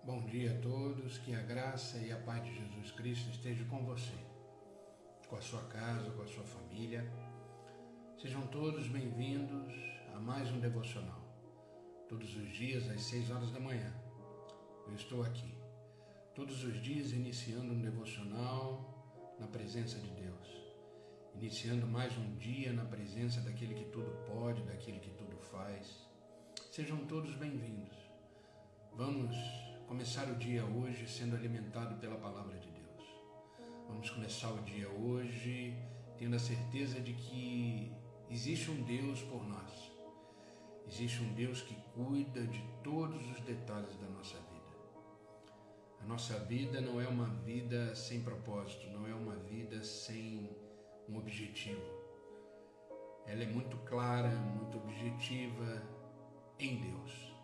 Bom dia a todos, que a graça e a paz de Jesus Cristo esteja com você, com a sua casa, com a sua família. Sejam todos bem-vindos a mais um devocional. Todos os dias às 6 horas da manhã, eu estou aqui. Todos os dias iniciando um devocional na presença de Deus. Iniciando mais um dia na presença daquele que tudo pode, daquele que tudo faz. Sejam todos bem-vindos. Vamos começar o dia hoje sendo alimentado pela palavra de Deus. Vamos começar o dia hoje tendo a certeza de que existe um Deus por nós. Existe um Deus que cuida de todos os detalhes da nossa vida. A nossa vida não é uma vida sem propósito, não é uma vida sem um objetivo. Ela é muito clara, muito objetiva em Deus.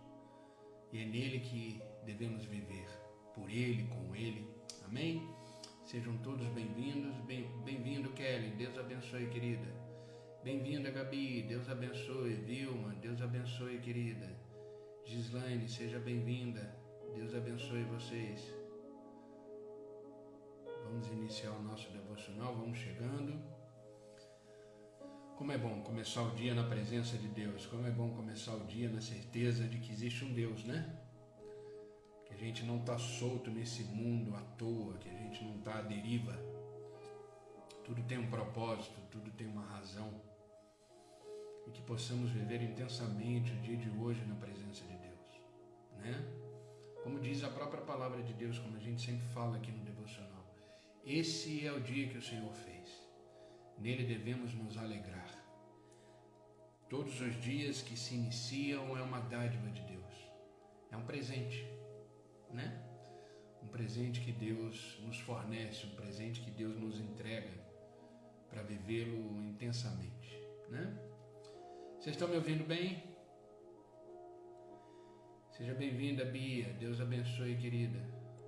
E é nele que devemos viver, por Ele, com Ele. Amém? Sejam todos bem-vindos. Bem-vindo, Kelly. Deus abençoe, querida. Bem-vinda, Gabi. Deus abençoe. Vilma. Deus abençoe, querida. Gislaine, seja bem-vinda. Deus abençoe vocês. Vamos iniciar o nosso devocional. Vamos chegando. Como é bom começar o dia na presença de Deus. Como é bom começar o dia na certeza de que existe um Deus, né? Que a gente não está solto nesse mundo à toa, que a gente não está à deriva. Tudo tem um propósito, tudo tem uma razão. E que possamos viver intensamente o dia de hoje na presença de Deus, né? Como diz a própria palavra de Deus, como a gente sempre fala aqui no devocional. Esse é o dia que o Senhor fez. Nele devemos nos alegrar. Todos os dias que se iniciam é uma dádiva de Deus. É um presente, né? Um presente que Deus nos fornece, um presente que Deus nos entrega para vivê-lo intensamente, né? Vocês estão me ouvindo bem? Seja bem-vinda, Bia. Deus abençoe, querida.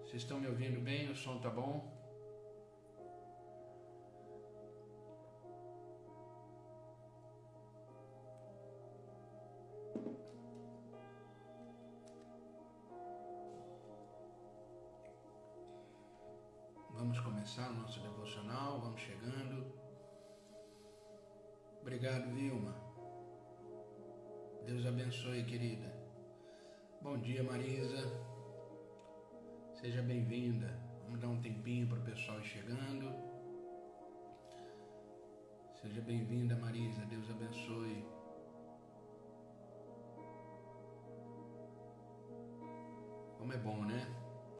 Vocês estão me ouvindo bem? O som tá bom? Vamos começar o nosso devocional, vamos chegando. Obrigado, Vilma. Deus abençoe, querida. Bom dia, Marisa. Seja bem-vinda. Vamos dar um tempinho para o pessoal ir chegando. Seja bem-vinda, Marisa. Deus abençoe. Como é bom, né?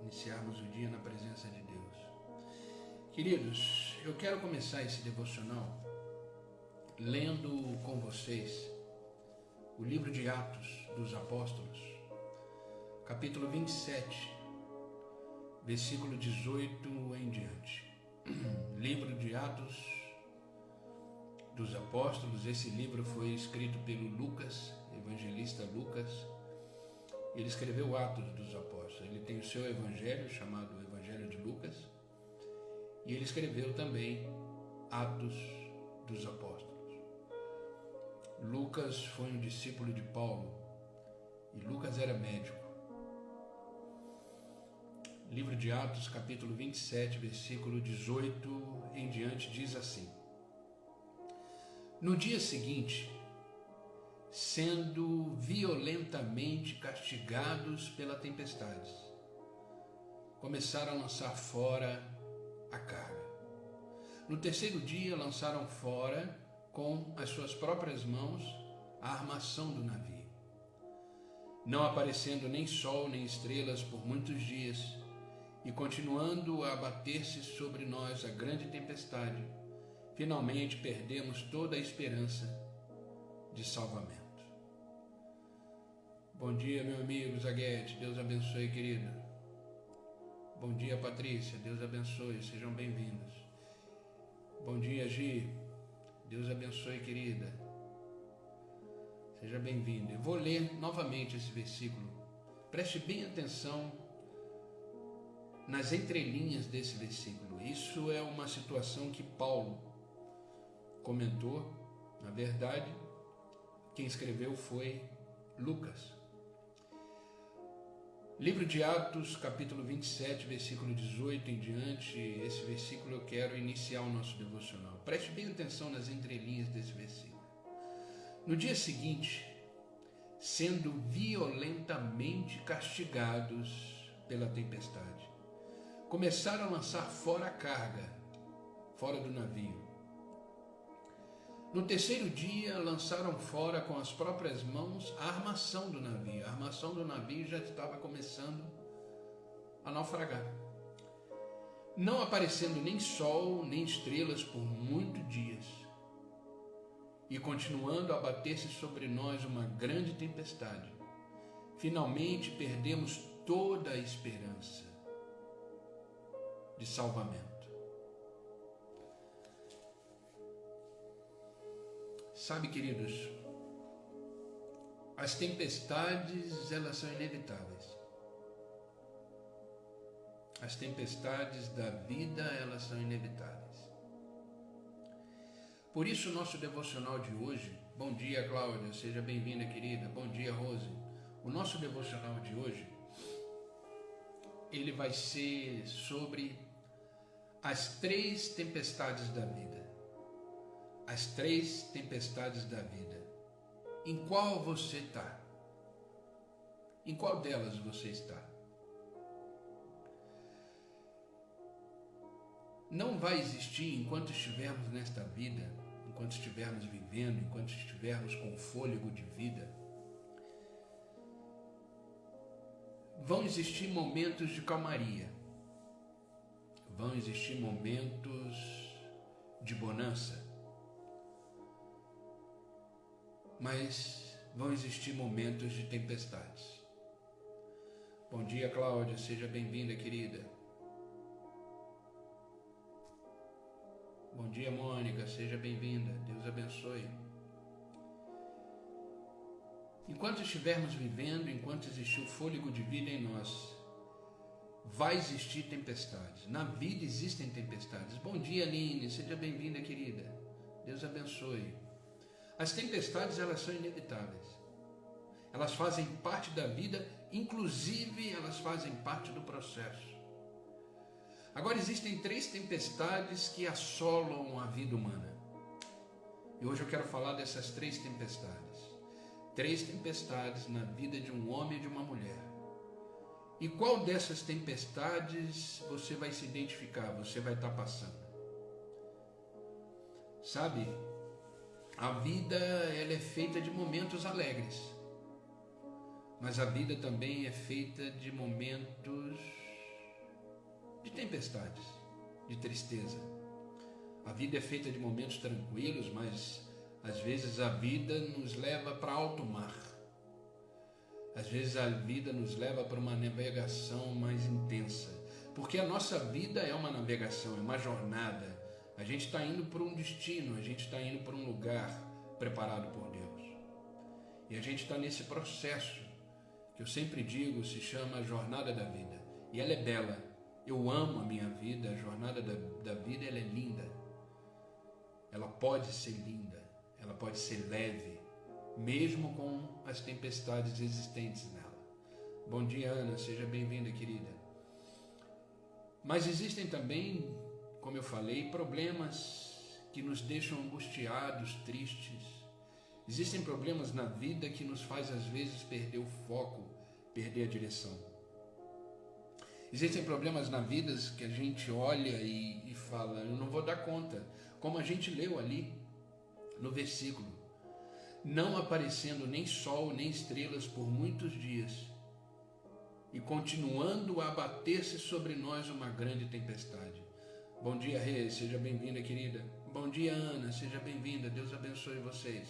Iniciarmos o dia na presença de Deus. Queridos, eu quero começar esse devocional lendo com vocês o livro de Atos dos Apóstolos, capítulo 27, versículo 18 em diante. Livro de Atos dos Apóstolos. Esse livro foi escrito pelo Lucas, evangelista Lucas. Ele escreveu Atos dos Apóstolos. Ele tem o seu evangelho, chamado Evangelho de Lucas, e ele escreveu também Atos dos Apóstolos. Lucas foi um discípulo de Paulo, e Lucas era médico. Livro de Atos, capítulo 27, versículo 18 em diante, diz assim: No dia seguinte, sendo violentamente castigados pela tempestade, começaram a lançar fora a carga. No terceiro dia, lançaram fora com as suas próprias mãos a armação do navio. Não aparecendo nem sol nem estrelas por muitos dias, e continuando a abater-se sobre nós a grande tempestade, finalmente perdemos toda a esperança de salvamento. Bom dia, meu amigo Zaguete. Deus abençoe, querido. Bom dia, Patrícia. Deus abençoe. Sejam bem-vindos. Bom dia, Gi. Deus abençoe, querida. Seja bem-vindo. Eu vou ler novamente esse versículo. Preste bem atenção nas entrelinhas desse versículo. Isso é uma situação que Paulo comentou. Na verdade, quem escreveu foi Lucas. Livro de Atos, capítulo 27, versículo 18 em diante. Esse versículo eu quero iniciar o nosso devocional. Preste bem atenção nas entrelinhas desse versículo. No dia seguinte, sendo violentamente castigados pela tempestade, começaram a lançar fora a carga, fora do navio. No terceiro dia, lançaram fora com as próprias mãos a armação do navio. A armação do navio já estava começando a naufragar. Não aparecendo nem sol, nem estrelas por muitos dias, e continuando a abater-se sobre nós uma grande tempestade, finalmente perdemos toda a esperança de salvamento. Sabe, queridos, as tempestades, elas são inevitáveis. As tempestades da vida, elas são inevitáveis. Por isso, o nosso devocional de hoje, bom dia, Cláudia, seja bem-vinda, querida, bom dia, Rose. O nosso devocional de hoje, ele vai ser sobre as 3 tempestades da vida. As 3 tempestades da vida. Em qual você está? Em qual delas você está? Não vai existir, enquanto estivermos nesta vida, enquanto estivermos vivendo, enquanto estivermos com fôlego de vida, vão existir momentos de calmaria, vão existir momentos de bonança, mas vão existir momentos de tempestades. Bom dia, Cláudia, seja bem-vinda, querida. Bom dia, Mônica, seja bem-vinda, Deus abençoe. Enquanto estivermos vivendo, enquanto existir o fôlego de vida em nós, vai existir tempestades. Na vida existem tempestades. Bom dia, Aline, seja bem-vinda, querida, Deus abençoe. As tempestades, elas são inevitáveis. Elas fazem parte da vida, inclusive elas fazem parte do processo. Agora, existem 3 tempestades que assolam a vida humana. E hoje eu quero falar dessas 3 tempestades. 3 tempestades na vida de um homem e de uma mulher. E qual dessas tempestades você vai se identificar, você vai estar passando? Sabe, a vida, ela é feita de momentos alegres, mas a vida também é feita de momentos de tempestades, de tristeza. A vida é feita de momentos tranquilos, mas às vezes a vida nos leva para alto mar. Às vezes a vida nos leva para uma navegação mais intensa, porque a nossa vida é uma navegação, é uma jornada. A gente está indo para um destino, a gente está indo para um lugar preparado por Deus. E a gente está nesse processo, que eu sempre digo, se chama a jornada da vida. E ela é bela. Eu amo a minha vida, a jornada da vida, ela é linda. Ela pode ser linda, ela pode ser leve, mesmo com as tempestades existentes nela. Bom dia, Ana, seja bem-vinda, querida. Mas existem também, como eu falei, problemas que nos deixam angustiados, tristes. Existem problemas na vida que nos faz às vezes perder o foco, perder a direção. Existem problemas na vida que a gente olha e fala, eu não vou dar conta, como a gente leu ali no versículo. Não aparecendo nem sol nem estrelas por muitos dias, e continuando a abater-se sobre nós uma grande tempestade. Bom dia, Rê, seja bem-vinda, querida. Bom dia, Ana, seja bem-vinda, Deus abençoe vocês.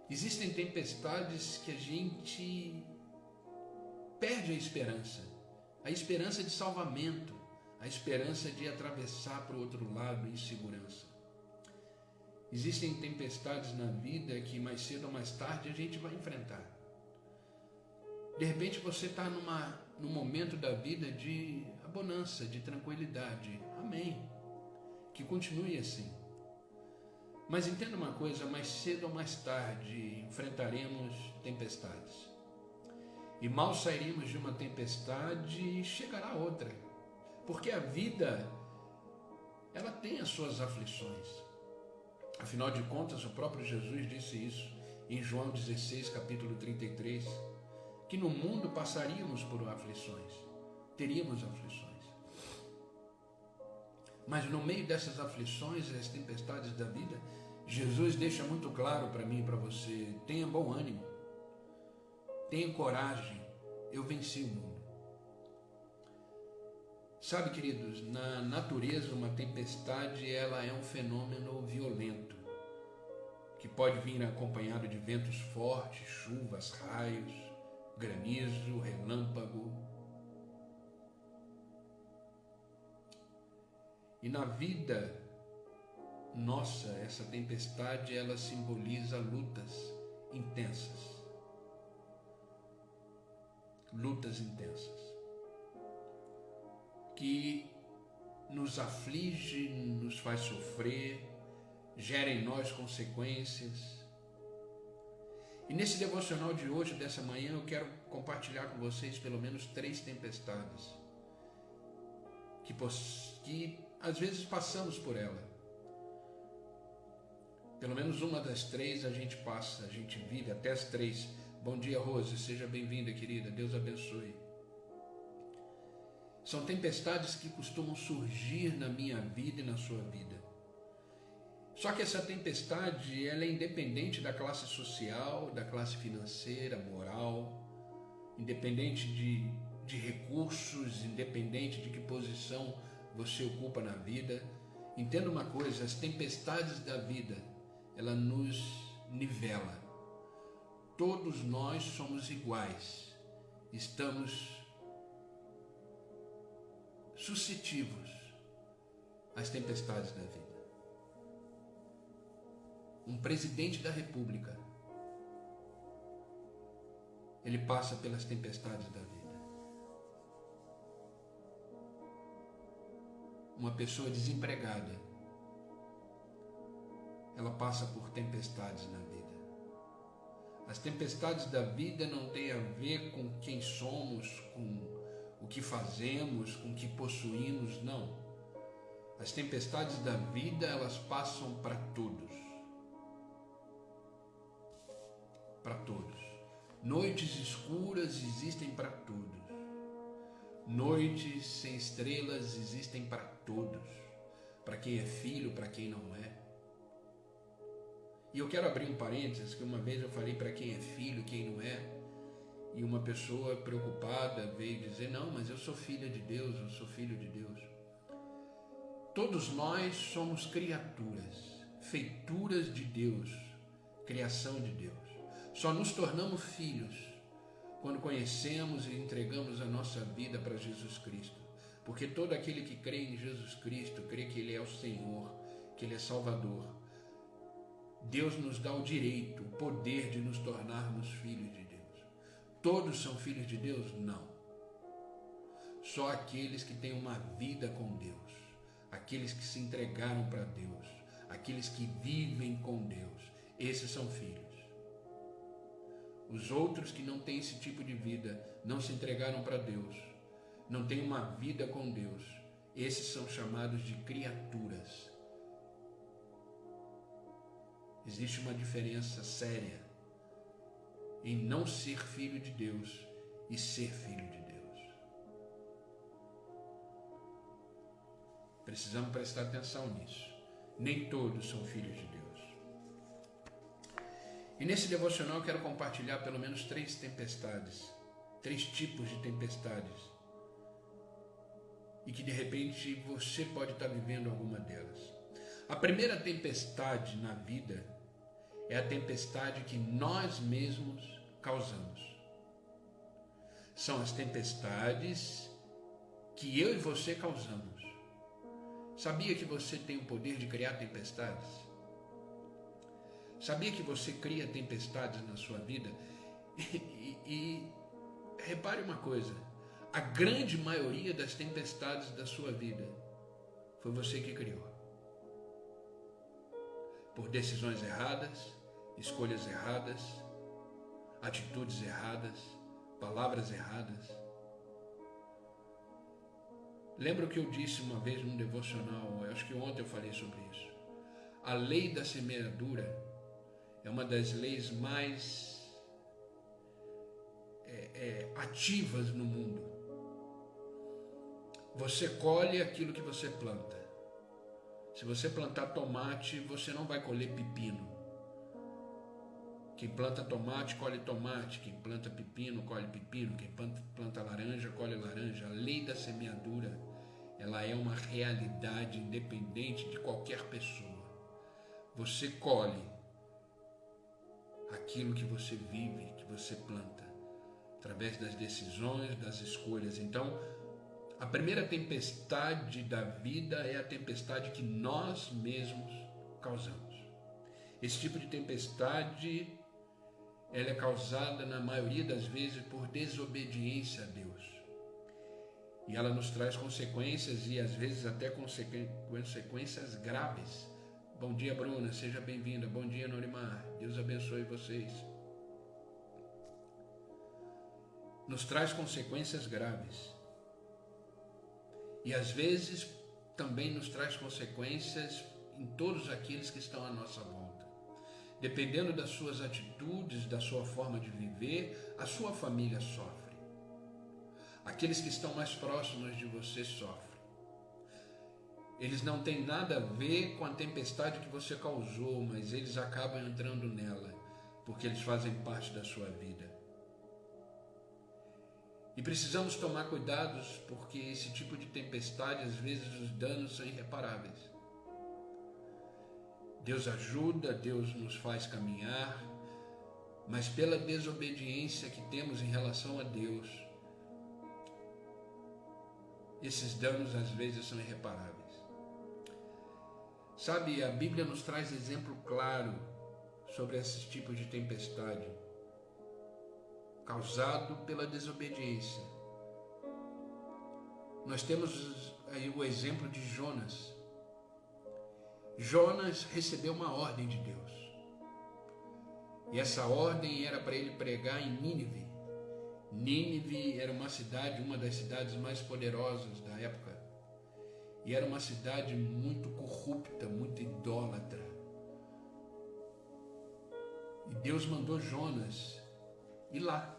Existem tempestades que a gente perde a esperança de salvamento, a esperança de atravessar para o outro lado em segurança. Existem tempestades na vida que mais cedo ou mais tarde a gente vai enfrentar. De repente você está num momento da vida de bonança, de tranquilidade. Amém. Que continue assim. Mas entenda uma coisa, mais cedo ou mais tarde enfrentaremos tempestades. E mal sairemos de uma tempestade e chegará outra. Porque a vida, ela tem as suas aflições. Afinal de contas, o próprio Jesus disse isso em João 16, capítulo 33, que no mundo passaríamos por aflições, teríamos aflições. Mas no meio dessas aflições, as tempestades da vida, Jesus deixa muito claro para mim e para você: tenha bom ânimo, tenha coragem, eu venci o mundo. Sabe, queridos, na natureza uma tempestade ela é um fenômeno violento, que pode vir acompanhado de ventos fortes, chuvas, raios, granizo, relâmpago. E na vida nossa, essa tempestade, ela simboliza lutas intensas. Lutas intensas. Que nos aflige, nos faz sofrer, gera em nós consequências. E nesse devocional de hoje, dessa manhã, eu quero compartilhar com vocês pelo menos 3 tempestades que às vezes passamos por ela. Pelo menos uma das 3 a gente passa, a gente vive, até as 3. Bom dia, Rose, seja bem-vinda, querida, Deus abençoe. São tempestades que costumam surgir na minha vida e na sua vida. Só que essa tempestade, ela é independente da classe social, da classe financeira, moral, independente de recursos, independente de que posição você ocupa na vida. Entenda uma coisa, as tempestades da vida, ela nos nivela. Todos nós somos iguais, estamos suscetíveis às tempestades da vida. Um presidente da República, ele passa pelas tempestades da vida. Uma pessoa desempregada, ela passa por tempestades na vida. As tempestades da vida não têm a ver com quem somos, com o que fazemos, com o que possuímos, não. As tempestades da vida, elas passam para todos. Para todos. Noites escuras existem para todos. Noites sem estrelas existem para todos. Para quem é filho, para quem não é. E eu quero abrir um parênteses, que uma vez eu falei para quem é filho, quem não é, e uma pessoa preocupada veio dizer: não, mas eu sou filha de Deus, eu sou filho de Deus. Todos nós somos criaturas, feituras de Deus, criação de Deus. Só nos tornamos filhos quando conhecemos e entregamos a nossa vida para Jesus Cristo. Porque todo aquele que crê em Jesus Cristo, crê que Ele é o Senhor, que Ele é Salvador. Deus nos dá o direito, o poder de nos tornarmos filhos de Deus. Todos são filhos de Deus? Não. Só aqueles que têm uma vida com Deus, aqueles que se entregaram para Deus, aqueles que vivem com Deus, esses são filhos. Os outros que não têm esse tipo de vida, não se entregaram para Deus, não têm uma vida com Deus, esses são chamados de criaturas. Existe uma diferença séria em não ser filho de Deus e ser filho de Deus. Precisamos prestar atenção nisso. Nem todos são filhos de Deus. E nesse devocional eu quero compartilhar pelo menos 3 tempestades, 3 tipos de tempestades, e que de repente você pode estar vivendo alguma delas. A primeira tempestade na vida é a tempestade que nós mesmos causamos. São as tempestades que eu e você causamos. Sabia que você tem o poder de criar tempestades? Sabia que você cria tempestades na sua vida? E repare uma coisa, a grande maioria das tempestades da sua vida foi você que criou. Por decisões erradas, escolhas erradas, atitudes erradas, palavras erradas. Lembra o que eu disse uma vez num devocional, acho que ontem eu falei sobre isso. A lei da semeadura é uma das leis mais ativas no mundo. Você colhe aquilo que você planta. Se você plantar tomate, você não vai colher pepino. Quem planta tomate, colhe tomate. Quem planta pepino, colhe pepino. Quem planta laranja, colhe laranja. A lei da semeadura, ela é uma realidade independente de qualquer pessoa. Você colhe aquilo que você vive, que você planta, através das decisões, das escolhas. Então, a primeira tempestade da vida é a tempestade que nós mesmos causamos. Esse tipo de tempestade, ela é causada na maioria das vezes por desobediência a Deus. E ela nos traz consequências e às vezes até consequências graves. Bom dia, Bruna, seja bem-vinda. Bom dia, Norimar. Deus abençoe vocês. Nos traz consequências graves. E às vezes também nos traz consequências em todos aqueles que estão à nossa volta. Dependendo das suas atitudes, da sua forma de viver, a sua família sofre. Aqueles que estão mais próximos de você sofrem. Eles não têm nada a ver com a tempestade que você causou, mas eles acabam entrando nela, porque eles fazem parte da sua vida. E precisamos tomar cuidados, porque esse tipo de tempestade, às vezes, os danos são irreparáveis. Deus ajuda, Deus nos faz caminhar, mas pela desobediência que temos em relação a Deus, esses danos, às vezes, são irreparáveis. Sabe, a Bíblia nos traz exemplo claro sobre esses tipos de tempestade causado pela desobediência. Nós temos aí o exemplo de Jonas. Jonas recebeu uma ordem de Deus. E essa ordem era para ele pregar em Nínive. Nínive era uma cidade, uma das cidades mais poderosas da época. E era uma cidade muito corrupta, muito idólatra. E Deus mandou Jonas ir lá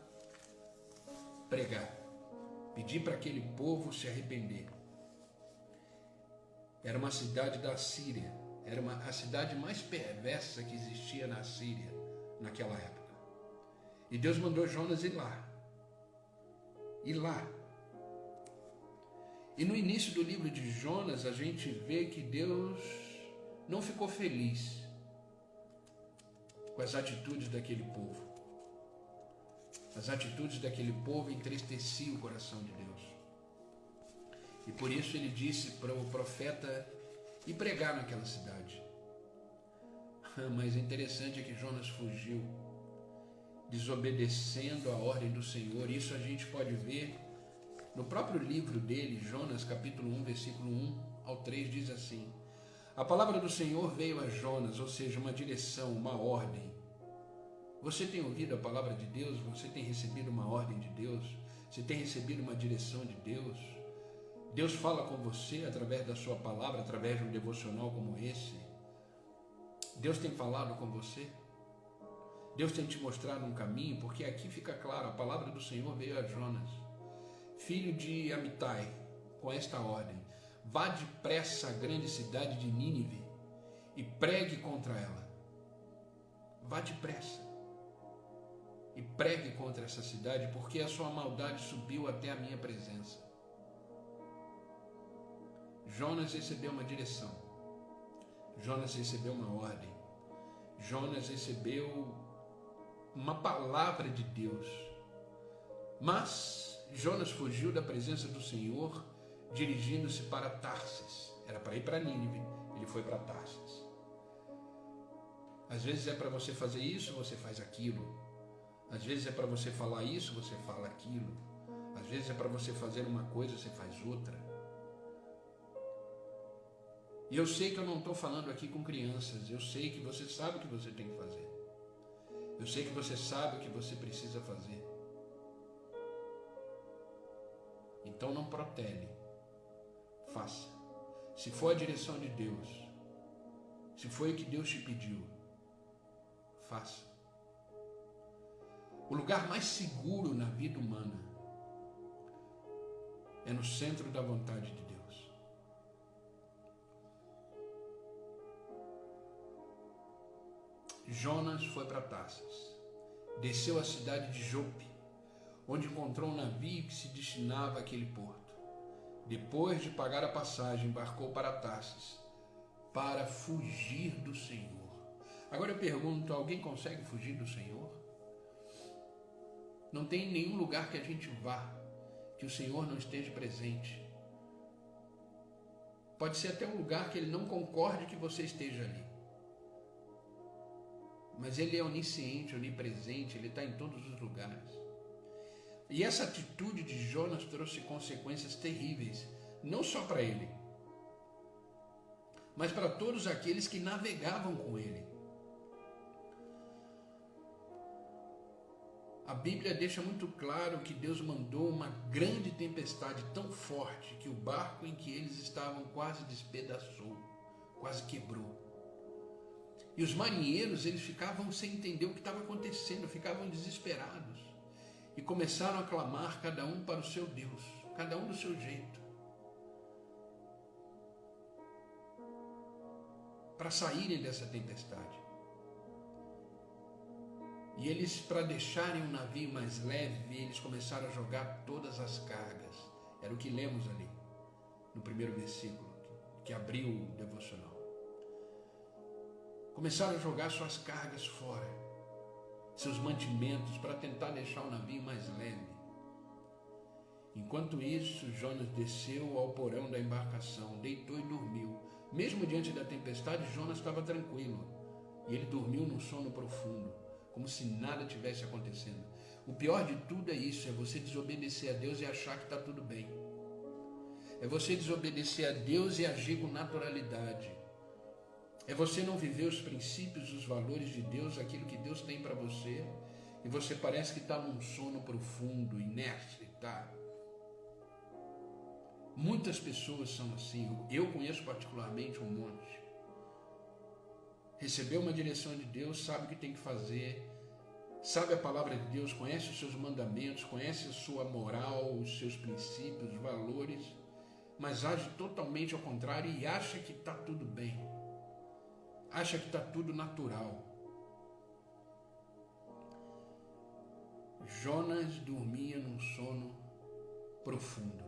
pregar, pedir para aquele povo se arrepender. Era uma cidade da Síria, era a cidade mais perversa que existia na Síria naquela época. E Deus mandou Jonas ir lá. E no início do livro de Jonas, a gente vê que Deus não ficou feliz com as atitudes daquele povo. As atitudes daquele povo entristeciam o coração de Deus. E por isso ele disse para o profeta ir pregar naquela cidade. Mas interessante é que Jonas fugiu, desobedecendo a ordem do Senhor. Isso a gente pode ver no próprio livro dele, Jonas, capítulo 1, versículo 1 ao 3, diz assim: a palavra do Senhor veio a Jonas, ou seja, uma direção, uma ordem. Você tem ouvido a palavra de Deus? Você tem recebido uma ordem de Deus? Você tem recebido uma direção de Deus? Deus fala com você através da sua palavra, através de um devocional como esse? Deus tem falado com você? Deus tem te mostrado um caminho? Porque aqui fica claro, a palavra do Senhor veio a Jonas, filho de Amitai, com esta ordem: vá depressa à grande cidade de Nínive e pregue contra ela. Vá depressa e pregue contra essa cidade, porque a sua maldade subiu até a minha presença. Jonas recebeu uma direção. Jonas recebeu uma ordem. Jonas recebeu uma palavra de Deus. Mas Jonas fugiu da presença do Senhor, dirigindo-se para Tarsis. Era para ir para Nínive, ele foi para Tarsis. Às vezes é para você fazer isso, você faz aquilo. Às vezes é para você falar isso, você fala aquilo. Às vezes é para você fazer uma coisa, você faz outra. E eu sei que eu não estou falando aqui com crianças. Eu sei que você sabe o que você tem que fazer. Eu sei que você sabe o que você precisa fazer. Então não protele. Faça. Se for a direção de Deus, se foi o que Deus te pediu, faça. O lugar mais seguro na vida humana é no centro da vontade de Deus. Jonas foi para Tarsas, desceu à cidade de Jope, onde encontrou um navio que se destinava àquele porto. Depois de pagar a passagem, embarcou para Tarsas, para fugir do Senhor. Agora eu pergunto, alguém consegue fugir do Senhor? Não tem nenhum lugar que a gente vá que o Senhor não esteja presente. Pode ser até um lugar que Ele não concorde que você esteja ali. Mas Ele é onisciente, onipresente, Ele está em todos os lugares. E essa atitude de Jonas trouxe consequências terríveis, não só para ele, mas para todos aqueles que navegavam com ele. A Bíblia deixa muito claro que Deus mandou uma grande tempestade tão forte que o barco em que eles estavam quase despedaçou, quase quebrou. E os marinheiros, eles ficavam sem entender o que estava acontecendo, ficavam desesperados. E começaram a clamar, cada um para o seu Deus, cada um do seu jeito, para saírem dessa tempestade. E eles, para deixarem o navio mais leve, eles começaram a jogar todas as cargas. Era o que lemos ali, no primeiro versículo, que abriu o devocional. Começaram a jogar suas cargas fora, seus mantimentos, para tentar deixar o navio mais leve. Enquanto isso, Jonas desceu ao porão da embarcação, deitou e dormiu. Mesmo diante da tempestade, Jonas estava tranquilo. E ele dormiu num sono profundo, como se nada tivesse acontecendo. O pior de tudo é isso, é você desobedecer a Deus e achar que está tudo bem. É você desobedecer a Deus e agir com naturalidade. É você não viver os princípios, os valores de Deus, aquilo que Deus tem para você, e você parece que está num sono profundo, inerte, tá? Muitas pessoas são assim, eu conheço particularmente um monte. Recebeu uma direção de Deus, sabe o que tem que fazer, sabe a palavra de Deus, conhece os seus mandamentos, conhece a sua moral, os seus princípios, os valores, mas age totalmente ao contrário e acha que está tudo bem. Acha que está tudo natural. Jonas dormia num sono profundo.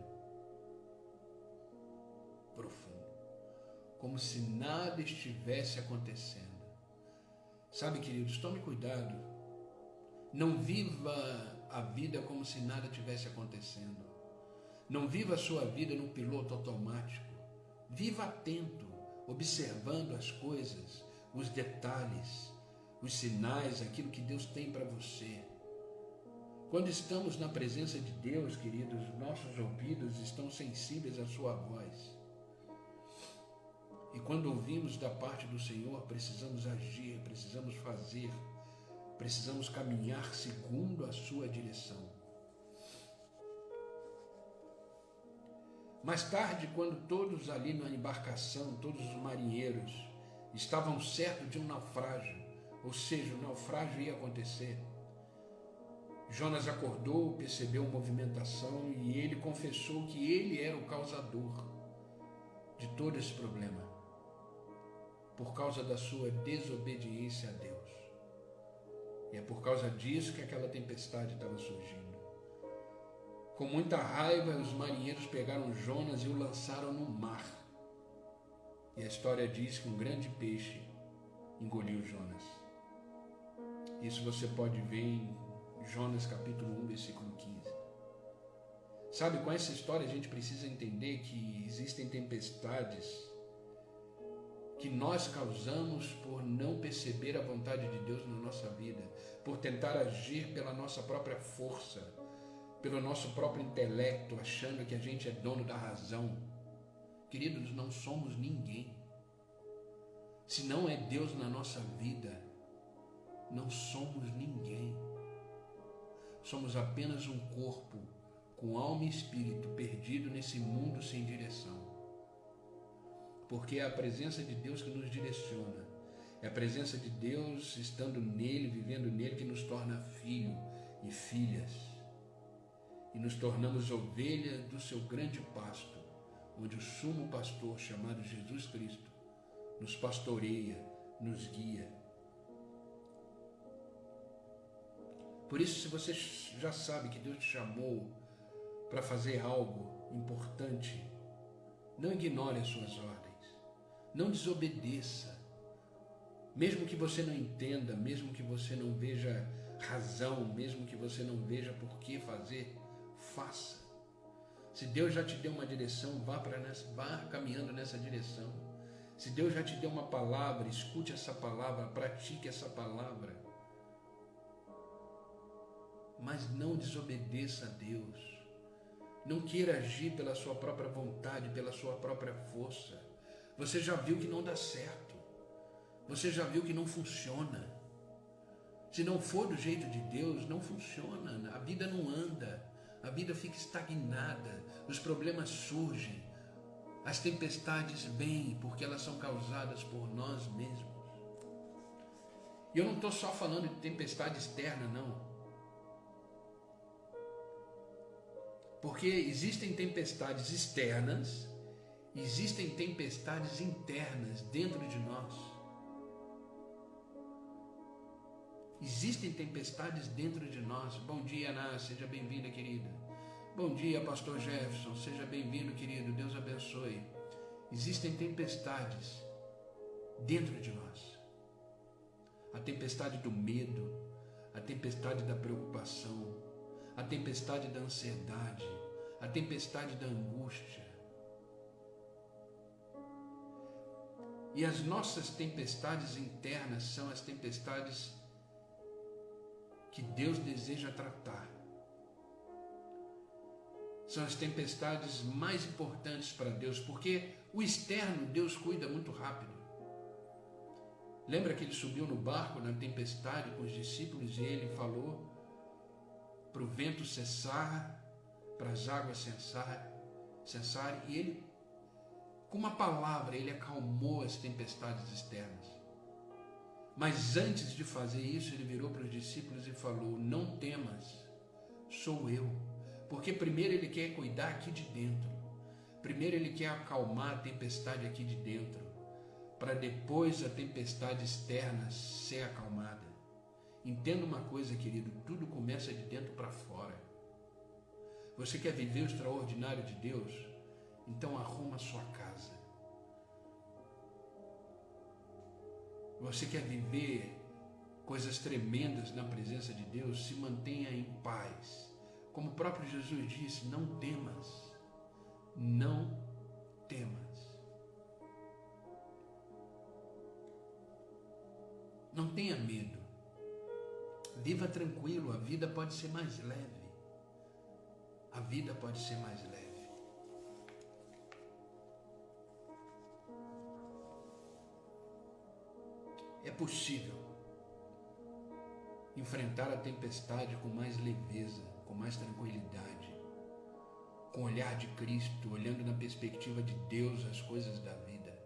Profundo. Como se nada estivesse acontecendo. Sabe, queridos, tome cuidado. Não viva a vida como se nada tivesse acontecendo. Não viva a sua vida no piloto automático. Viva atento, observando as coisas, os detalhes, os sinais, aquilo que Deus tem para você. Quando estamos na presença de Deus, queridos, nossos ouvidos estão sensíveis à sua voz. E quando ouvimos da parte do Senhor, precisamos agir, precisamos fazer, precisamos caminhar segundo a sua direção. Mais tarde, quando todos ali na embarcação, todos os marinheiros, estavam certos de um naufrágio, ou seja, o naufrágio ia acontecer, Jonas acordou, percebeu a movimentação e ele confessou que ele era o causador de todo esse problema, por causa da sua desobediência a Deus. E é por causa disso que aquela tempestade estava surgindo. Com muita raiva, os marinheiros pegaram Jonas e o lançaram no mar. E a história diz que um grande peixe engoliu Jonas. Isso você pode ver em Jonas capítulo 1, versículo 15. Sabe, com essa história a gente precisa entender que existem tempestades que nós causamos por não perceber a vontade de Deus na nossa vida, por tentar agir pela nossa própria força, pelo nosso próprio intelecto, achando que a gente é dono da razão. Queridos, não somos ninguém. Se não é Deus na nossa vida, não somos ninguém. Somos apenas um corpo com alma e espírito, perdido nesse mundo sem direção. Porque é a presença de Deus que nos direciona. É a presença de Deus estando nele, vivendo nele, que nos torna filho e filhas. E nos tornamos ovelhas do seu grande pasto, onde o sumo pastor, chamado Jesus Cristo, nos pastoreia, nos guia. Por isso, se você já sabe que Deus te chamou para fazer algo importante, não ignore as suas ordens, não desobedeça. Mesmo que você não entenda, mesmo que você não veja razão, mesmo que você não veja por que fazer, faça. Se Deus já te deu uma direção, vá caminhando nessa direção. Se Deus já te deu uma palavra, escute essa palavra, pratique essa palavra. Mas não desobedeça a Deus. Não queira agir pela sua própria vontade, pela sua própria força. Você já viu que não dá certo. Você já viu que não funciona. Se não for do jeito de Deus, não funciona. A vida não anda. A vida fica estagnada. Os problemas surgem. As tempestades vêm porque elas são causadas por nós mesmos. E eu não estou só falando de tempestade externa, não. Porque existem tempestades externas, existem tempestades internas dentro de nós. Existem tempestades dentro de nós. Bom dia, Ana, seja bem-vinda, querida. Bom dia, pastor Jefferson, seja bem-vindo, querido, Deus abençoe. Existem tempestades dentro de nós. A tempestade do medo, a tempestade da preocupação, a tempestade da ansiedade, a tempestade da angústia. E as nossas tempestades internas são as tempestades que Deus deseja tratar. São as tempestades mais importantes para Deus, porque o externo Deus cuida muito rápido. Lembra que ele subiu no barco na tempestade com os discípulos e ele falou para o vento cessar, para as águas cessarem, e ele, com uma palavra, ele acalmou as tempestades externas. Mas antes de fazer isso, ele virou para os discípulos e falou: não temas, sou eu. Porque primeiro ele quer cuidar aqui de dentro. Primeiro ele quer acalmar a tempestade aqui de dentro, para depois a tempestade externa ser acalmada. Entenda uma coisa, querido, tudo começa de dentro para fora. Você quer viver o extraordinário de Deus? Então arruma a sua casa. Você quer viver coisas tremendas na presença de Deus? Se mantenha em paz. Como o próprio Jesus disse, não temas. Não temas. Não tenha medo. Viva tranquilo, a vida pode ser mais leve. A vida pode ser mais leve. É possível enfrentar a tempestade com mais leveza, com mais tranquilidade, com o olhar de Cristo, olhando na perspectiva de Deus as coisas da vida.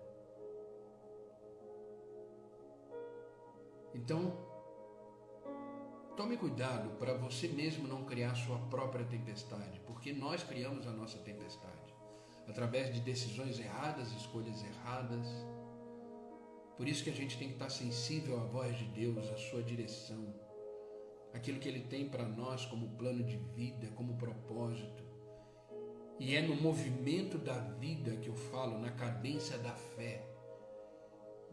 Então, tome cuidado para você mesmo não criar sua própria tempestade, porque nós criamos a nossa tempestade através de decisões erradas, escolhas erradas. Por isso que a gente tem que estar sensível à voz de Deus, à sua direção, aquilo que Ele tem para nós como plano de vida, como propósito. E é no movimento da vida que eu falo, na cadência da fé,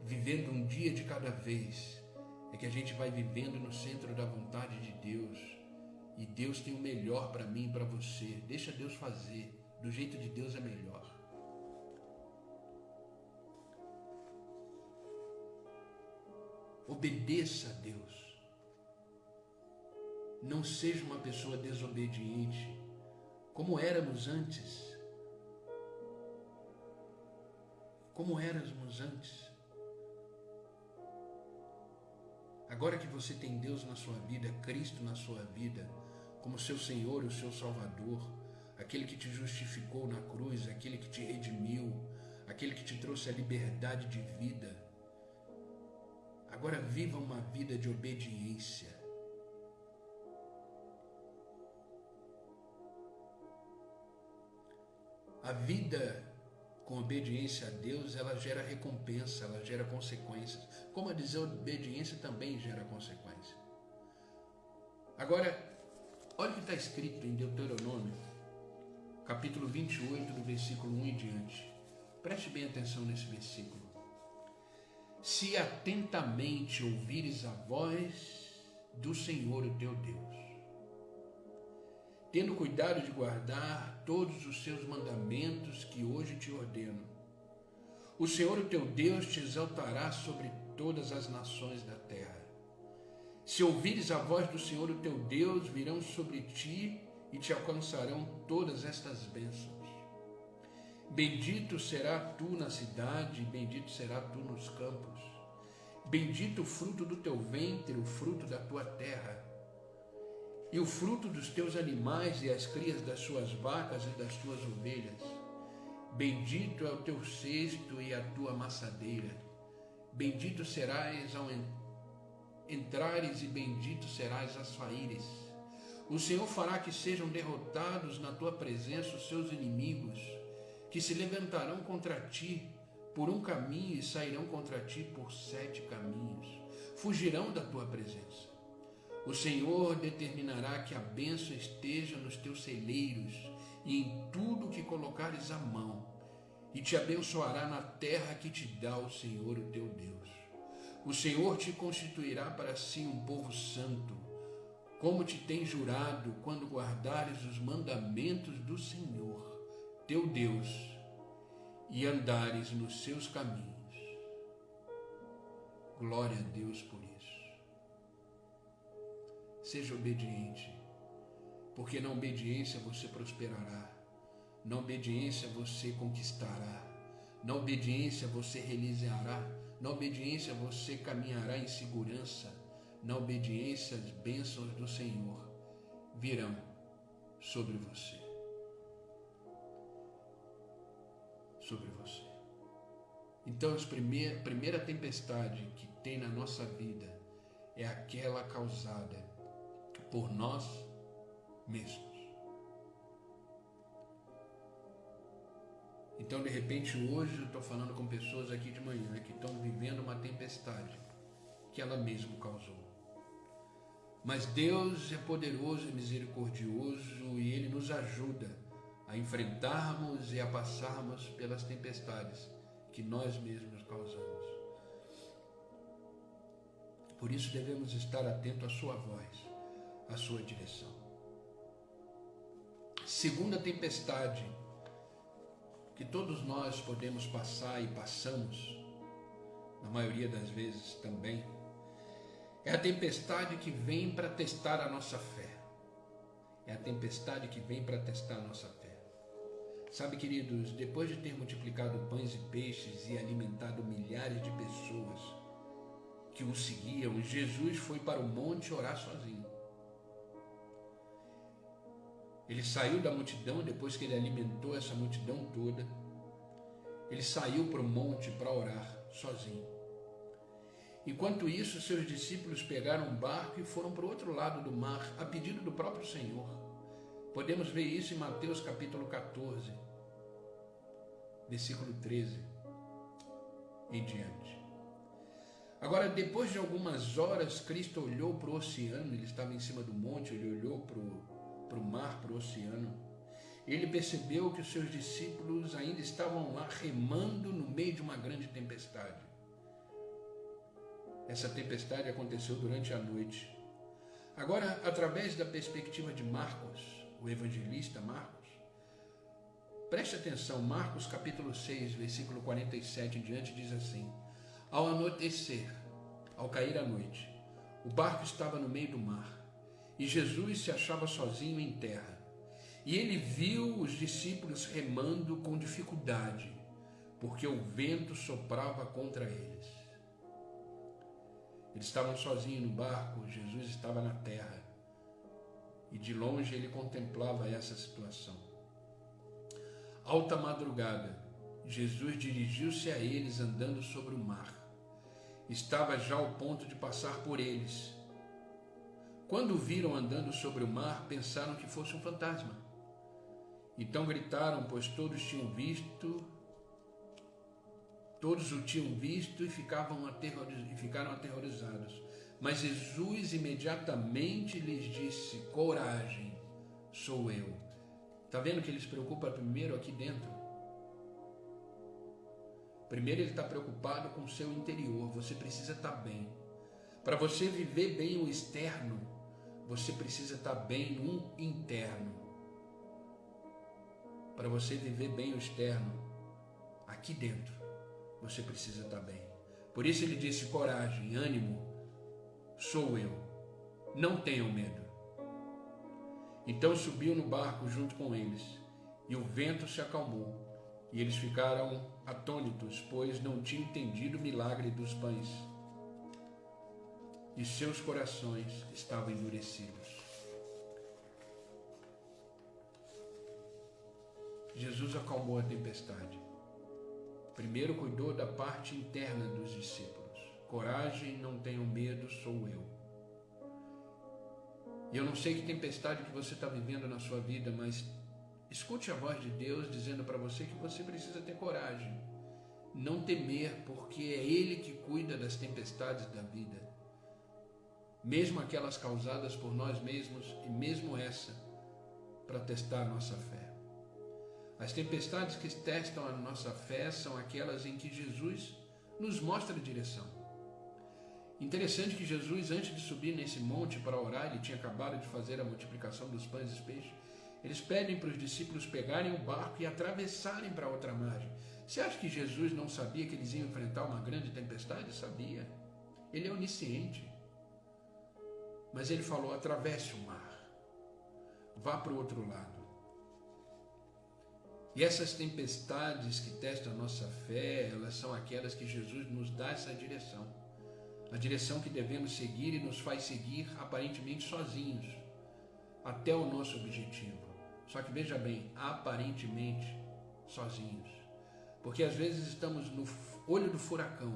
vivendo um dia de cada vez, é que a gente vai vivendo no centro da vontade de Deus. E Deus tem o melhor para mim e para você. Deixa Deus fazer. Do jeito de Deus é melhor. Obedeça a Deus. Não seja uma pessoa desobediente, como éramos antes. Como éramos antes. Agora que você tem Deus na sua vida, Cristo na sua vida, como seu Senhor e o seu Salvador, aquele que te justificou na cruz, aquele que te redimiu, aquele que te trouxe a liberdade de vida. Agora viva uma vida de obediência. A vida com obediência a Deus, ela gera recompensa, ela gera consequências. Como a desobediência também gera consequência. Agora, olha o que está escrito em Deuteronômio, capítulo 28, do versículo 1 em diante. Preste bem atenção nesse versículo. Se atentamente ouvires a voz do Senhor, o teu Deus, tendo cuidado de guardar todos os seus mandamentos que hoje te ordeno, o Senhor, o teu Deus, te exaltará sobre todas as nações da terra. Se ouvires a voz do Senhor, o teu Deus, virão sobre ti e te alcançarão todas estas bênçãos. Bendito será tu na cidade, bendito será tu nos campos. Bendito o fruto do teu ventre, o fruto da tua terra, e o fruto dos teus animais e as crias das suas vacas e das tuas ovelhas. Bendito é o teu cesto e a tua amassadeira. Bendito serás ao entrares e bendito serás ao saíres. O Senhor fará que sejam derrotados na tua presença os seus inimigos, que se levantarão contra ti por um caminho e sairão contra ti por 7 caminhos. Fugirão da tua presença. O Senhor determinará que a bênção esteja nos teus celeiros e em tudo que colocares a mão, e te abençoará na terra que te dá o Senhor, o teu Deus. O Senhor te constituirá para si um povo santo, como te tem jurado, quando guardares os mandamentos do Senhor, teu Deus, e andares nos seus caminhos. Glória a Deus por isso. Seja obediente, porque na obediência você prosperará, na obediência você conquistará, na obediência você realizará, na obediência você caminhará em segurança, na obediência as bênçãos do Senhor virão sobre você. Sobre você. Então a primeira tempestade que tem na nossa vida é aquela causada por nós mesmos. Então, de repente, hoje eu estou falando com pessoas aqui de manhã que estão vivendo uma tempestade que ela mesma causou. Mas Deus é poderoso e misericordioso e Ele nos ajuda a enfrentarmos e a passarmos pelas tempestades que nós mesmos causamos. Por isso devemos estar atentos à sua voz, à sua direção. Segunda tempestade que todos nós podemos passar e passamos, na maioria das vezes também, é a tempestade que vem para testar a nossa fé. É a tempestade que vem para testar a nossa fé. Sabe, queridos, depois de ter multiplicado pães e peixes e alimentado milhares de pessoas que o seguiam, Jesus foi para o monte orar sozinho. Ele saiu da multidão, depois que ele alimentou essa multidão toda, ele saiu para o monte para orar sozinho. Enquanto isso, seus discípulos pegaram um barco e foram para o outro lado do mar, a pedido do próprio Senhor. Podemos ver isso em Mateus capítulo 14, versículo 13 em diante. Agora, depois de algumas horas, Cristo olhou para o oceano, ele estava em cima do monte, ele olhou para o mar, para o oceano. Ele percebeu que os seus discípulos ainda estavam lá remando no meio de uma grande tempestade. Essa tempestade aconteceu durante a noite. Agora, através da perspectiva de Marcos, o evangelista Marcos, preste atenção, Marcos capítulo 6, versículo 47 em diante, diz assim: ao anoitecer, ao cair a noite, o barco estava no meio do mar, e Jesus se achava sozinho em terra. E ele viu os discípulos remando com dificuldade, porque o vento soprava contra eles. Eles estavam sozinhos no barco, Jesus estava na terra, e de longe ele contemplava essa situação. Alta madrugada, Jesus dirigiu-se a eles andando sobre o mar. Estava já ao ponto de passar por eles. Quando o viram andando sobre o mar, pensaram que fosse um fantasma. Então gritaram, pois todos o tinham visto e ficaram aterrorizados. Mas Jesus imediatamente lhes disse: coragem, sou eu. Está vendo que ele se preocupa primeiro aqui dentro? Primeiro ele está preocupado com o seu interior. Você precisa estar bem. Para você viver bem o externo, você precisa estar bem no interno. Para você viver bem o externo, aqui dentro, você precisa estar bem. Por isso ele disse: coragem, ânimo, sou eu. Não tenham medo. Então subiu no barco junto com eles, e o vento se acalmou, e eles ficaram atônitos, pois não tinham entendido o milagre dos pães, e seus corações estavam endurecidos. Jesus acalmou a tempestade. Primeiro cuidou da parte interna dos discípulos. Coragem, não tenham medo, sou eu. E eu não sei que tempestade que você está vivendo na sua vida, mas escute a voz de Deus dizendo para você que você precisa ter coragem. Não temer, porque é Ele que cuida das tempestades da vida. Mesmo aquelas causadas por nós mesmos e mesmo essa, para testar a nossa fé. As tempestades que testam a nossa fé são aquelas em que Jesus nos mostra a direção. Interessante que Jesus, antes de subir nesse monte para orar, ele tinha acabado de fazer a multiplicação dos pães e dos peixes. Eles pedem para os discípulos pegarem o barco e atravessarem para a outra margem. Você acha que Jesus não sabia que eles iam enfrentar uma grande tempestade? Sabia. Ele é onisciente. Mas ele falou: atravesse o mar. Vá para o outro lado. E essas tempestades que testam a nossa fé, elas são aquelas que Jesus nos dá essa direção. A direção que devemos seguir e nos faz seguir aparentemente sozinhos até o nosso objetivo. Só que veja bem, aparentemente sozinhos. Porque às vezes estamos no olho do furacão,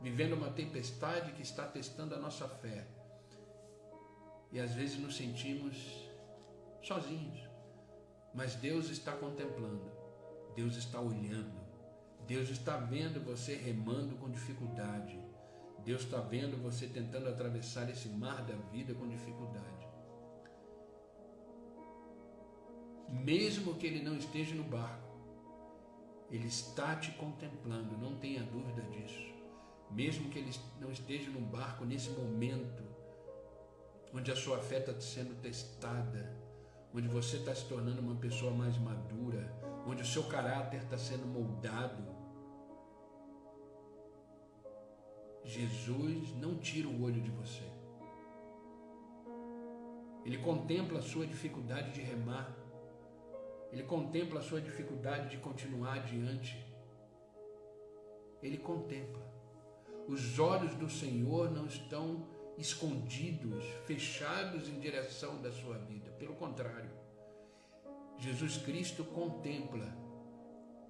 vivendo uma tempestade que está testando a nossa fé. E às vezes nos sentimos sozinhos. Mas Deus está contemplando, Deus está olhando, Deus está vendo você remando com dificuldade. Deus está vendo você tentando atravessar esse mar da vida com dificuldade. Mesmo que Ele não esteja no barco, Ele está te contemplando, não tenha dúvida disso. Mesmo que Ele não esteja no barco nesse momento, onde a sua fé está sendo testada, onde você está se tornando uma pessoa mais madura, onde o seu caráter está sendo moldado, Jesus não tira o olho de você. Ele contempla a sua dificuldade de remar. Ele contempla a sua dificuldade de continuar adiante. Ele contempla. Os olhos do Senhor não estão escondidos, fechados em direção da sua vida. Pelo contrário, Jesus Cristo contempla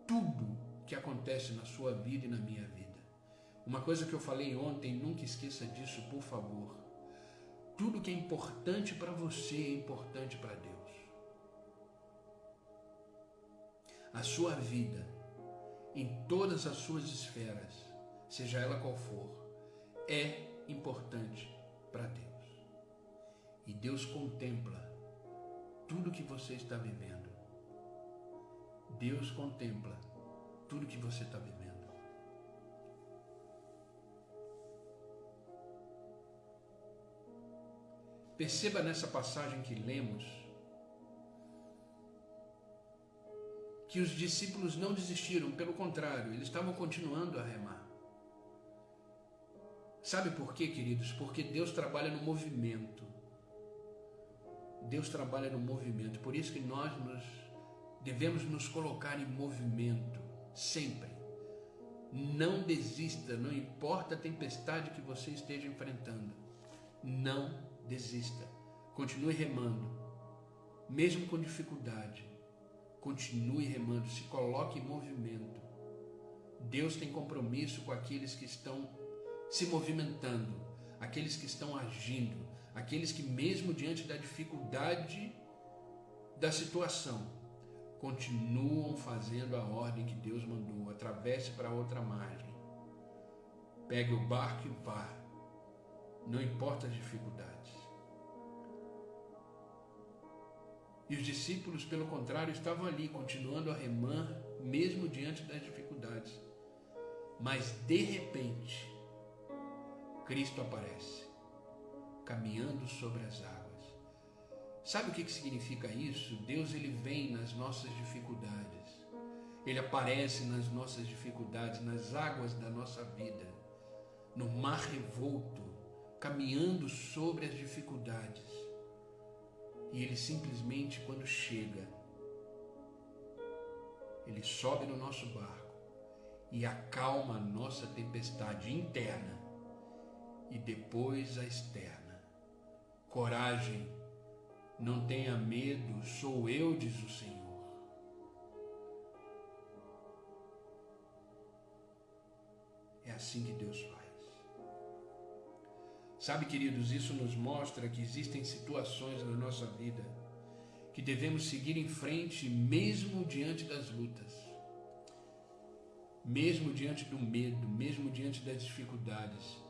tudo que acontece na sua vida e na minha vida. Uma coisa que eu falei ontem, nunca esqueça disso, por favor. Tudo que é importante para você é importante para Deus. A sua vida, em todas as suas esferas, seja ela qual for, é importante para Deus. E Deus contempla tudo que você está vivendo. Deus contempla tudo que você está vivendo. Perceba nessa passagem que lemos que os discípulos não desistiram, pelo contrário, eles estavam continuando a remar. Sabe por quê, queridos? Porque Deus trabalha no movimento. Deus trabalha no movimento. Por isso que nós devemos nos colocar em movimento, sempre. Não desista, não importa a tempestade que você esteja enfrentando. Não desista. Continue remando, mesmo com dificuldade. Continue remando, se coloque em movimento. Deus tem compromisso com aqueles que estão se movimentando, aqueles que estão agindo, aqueles que mesmo diante da dificuldade da situação, continuam fazendo a ordem que Deus mandou. Atravesse para outra margem. Pegue o barco e vá. Não importa as dificuldades. E os discípulos, pelo contrário, estavam ali, continuando a remar, mesmo diante das dificuldades. Mas, de repente, Cristo aparece, caminhando sobre as águas. Sabe o que significa isso? Deus, ele vem nas nossas dificuldades. Ele aparece nas nossas dificuldades, nas águas da nossa vida, no mar revolto, caminhando sobre as dificuldades. E ele simplesmente, quando chega, ele sobe no nosso barco e acalma a nossa tempestade interna e depois a externa. Coragem, não tenha medo, sou eu, diz o Senhor. É assim que Deus faz. Sabe, queridos, isso nos mostra que existem situações na nossa vida que devemos seguir em frente mesmo diante das lutas, mesmo diante do medo, mesmo diante das dificuldades,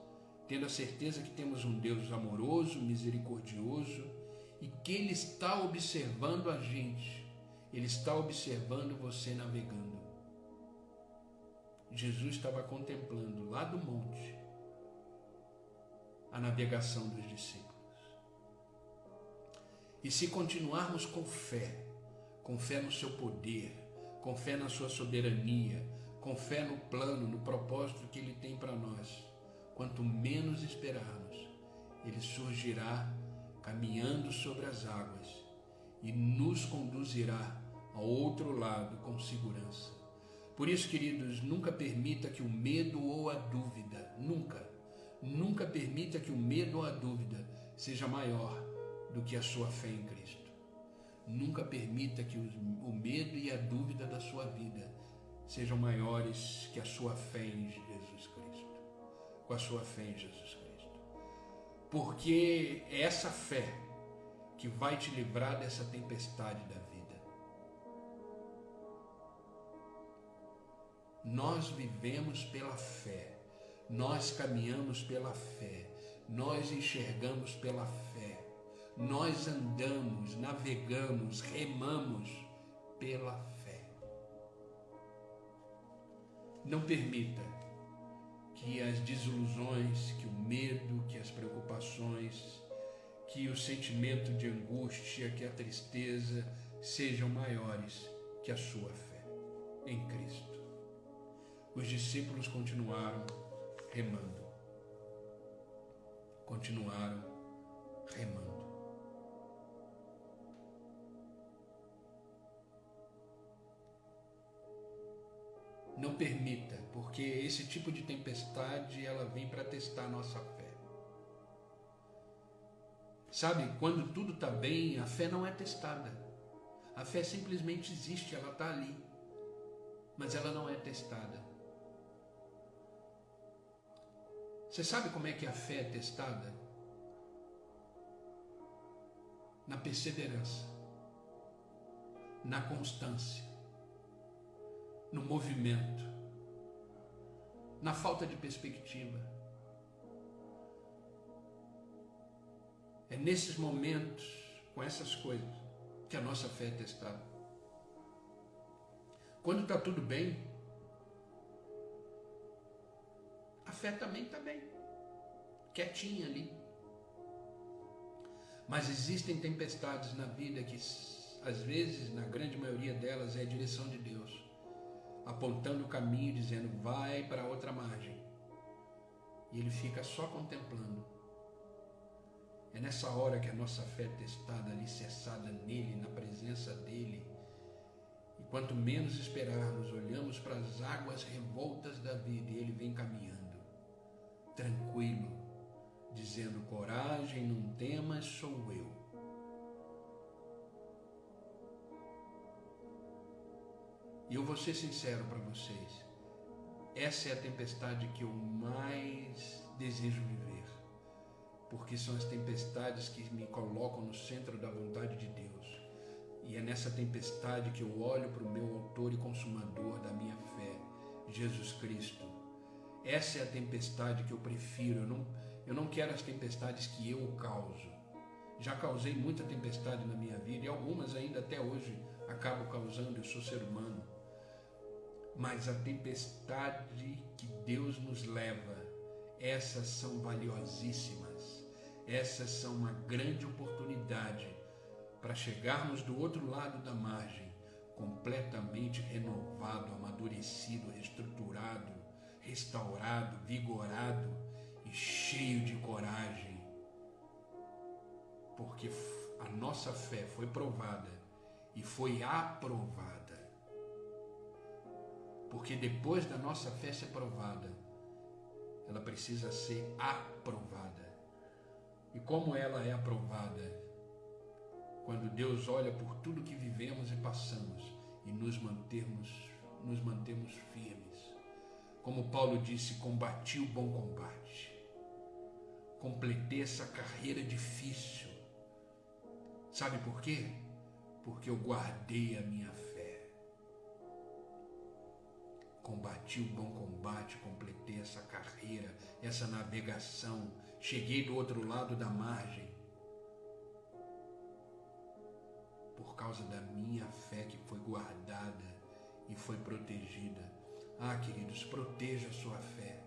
tendo a certeza que temos um Deus amoroso, misericordioso e que Ele está observando a gente, Ele está observando você navegando. Jesus estava contemplando lá do monte a navegação dos discípulos. E se continuarmos com fé no seu poder, com fé na sua soberania, com fé no plano, no propósito que Ele tem para nós, quanto menos esperarmos, Ele surgirá caminhando sobre as águas e nos conduzirá ao outro lado com segurança. Por isso, queridos, nunca permita que o medo ou a dúvida, nunca permita que o medo ou a dúvida seja maior do que a sua fé em Cristo. Nunca permita que o medo e a dúvida da sua vida sejam maiores que a sua fé em Jesus Cristo. Com a sua fé em Jesus Cristo. Porque é essa fé que vai te livrar dessa tempestade da vida. Nós vivemos pela fé, nós caminhamos pela fé, nós enxergamos pela fé, nós andamos, navegamos, remamos pela fé. Não permita que as desilusões, que o medo, que as preocupações, que o sentimento de angústia, que a tristeza sejam maiores que a sua fé em Cristo. Os discípulos continuaram remando. Continuaram remando. Não permita, porque esse tipo de tempestade, ela vem para testar a nossa fé. Sabe, quando tudo está bem, a fé não é testada. A fé simplesmente existe, ela está ali. Mas ela não é testada. Você sabe como é que a fé é testada? Na perseverança, na constância, no movimento, na falta de perspectiva. É nesses momentos, com essas coisas, que a nossa fé é testada. Quando está tudo bem, a fé também está bem, quietinha ali. Mas existem tempestades na vida que, às vezes, na grande maioria delas, é a direção de Deus, apontando o caminho, dizendo, vai para outra margem. E ele fica só contemplando. É nessa hora que a nossa fé é testada, alicerçada nele, na presença dele. E quanto menos esperarmos, olhamos para as águas revoltas da vida e ele vem caminhando, tranquilo, dizendo, coragem, não temas, sou eu. E eu vou ser sincero para vocês, essa é a tempestade que eu mais desejo viver, porque são as tempestades que me colocam no centro da vontade de Deus. E é nessa tempestade que eu olho para o meu autor e consumador da minha fé, Jesus Cristo. Essa é a tempestade que eu prefiro. Eu não quero as tempestades que eu causo. Já causei muita tempestade na minha vida e algumas ainda até hoje acabo causando, eu sou ser humano. Mas a tempestade que Deus nos leva, essas são valiosíssimas. Essas são uma grande oportunidade para chegarmos do outro lado da margem, completamente renovado, amadurecido, reestruturado, restaurado, vigorado e cheio de coragem. Porque a nossa fé foi provada e foi aprovada. Porque depois da nossa fé ser provada, ela precisa ser aprovada. E como ela é aprovada? Quando Deus olha por tudo que vivemos e passamos e nos mantemos firmes. Como Paulo disse, combati o bom combate. Completei essa carreira difícil. Sabe por quê? Porque eu guardei a minha fé. Combati o bom combate, completei essa carreira, essa navegação. Cheguei do outro lado da margem. Por causa da minha fé que foi guardada e foi protegida. Ah, queridos, proteja a sua fé.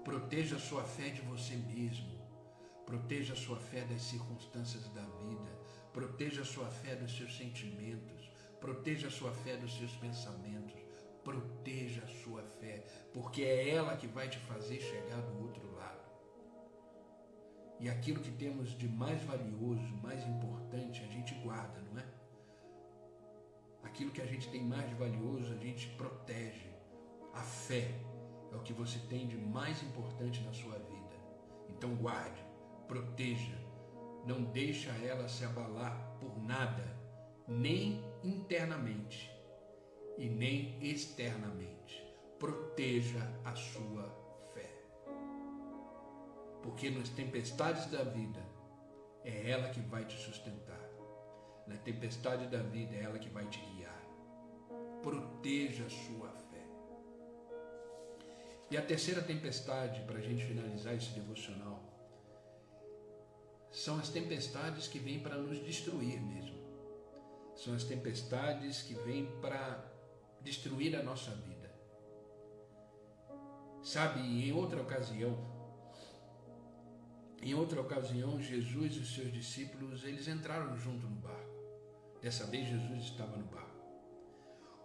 Proteja a sua fé de você mesmo. Proteja a sua fé das circunstâncias da vida. Proteja a sua fé dos seus sentimentos. Proteja a sua fé dos seus pensamentos. Proteja a sua fé, porque é ela que vai te fazer chegar do outro lado. E aquilo que temos de mais valioso, mais importante, a gente guarda, não é? Aquilo que a gente tem mais de valioso, a gente protege. A fé é o que você tem de mais importante na sua vida. Então guarde, proteja, não deixa ela se abalar por nada, nem internamente e nem externamente. Proteja a sua fé. Porque nas tempestades da vida, é ela que vai te sustentar. Na tempestade da vida, é ela que vai te guiar. Proteja a sua fé. E a terceira tempestade, para a gente finalizar esse devocional, são as tempestades que vêm para nos destruir mesmo. São as tempestades que vêm para destruir a nossa vida. Sabe, em outra ocasião, Jesus e os seus discípulos, eles entraram junto no barco. Dessa vez, Jesus estava no barco.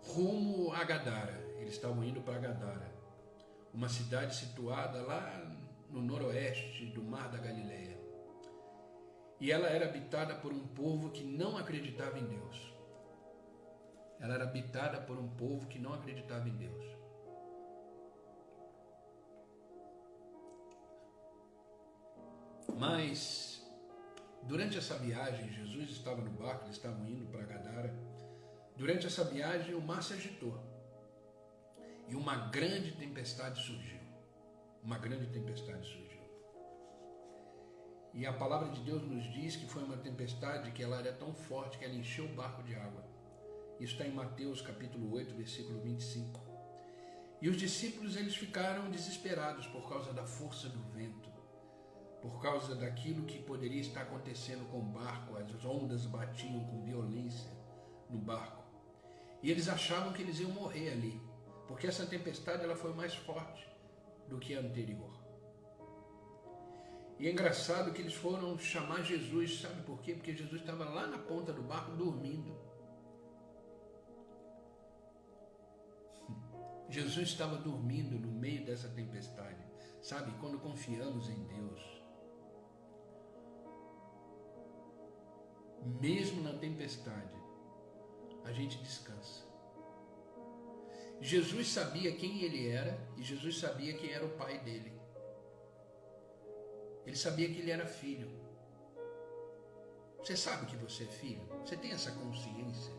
Rumo a Gadara. Eles estavam indo para Gadara, uma cidade situada lá no noroeste do Mar da Galileia. E ela era habitada por um povo que não acreditava em Deus. Ela era habitada por um povo que não acreditava em Deus. Mas, durante essa viagem, Jesus estava no barco, eles estavam indo para Gadara. Durante essa viagem, o mar se agitou. E uma grande tempestade surgiu. Uma grande tempestade surgiu. E a palavra de Deus nos diz que foi uma tempestade que ela era tão forte que ela encheu o barco de água. Isso está em Mateus capítulo 8, versículo 25. E os discípulos, eles ficaram desesperados por causa da força do vento, por causa daquilo que poderia estar acontecendo com o barco. As ondas batiam com violência no barco. E eles achavam que eles iam morrer ali, porque essa tempestade ela foi mais forte do que a anterior. E é engraçado que eles foram chamar Jesus, sabe por quê? Porque Jesus estava lá na ponta do barco dormindo. Jesus estava dormindo no meio dessa tempestade. Sabe, quando confiamos em Deus, mesmo na tempestade, a gente descansa. Jesus sabia quem ele era e Jesus sabia quem era o pai dele. Ele sabia que ele era filho. Você sabe que você é filho? Você tem essa consciência?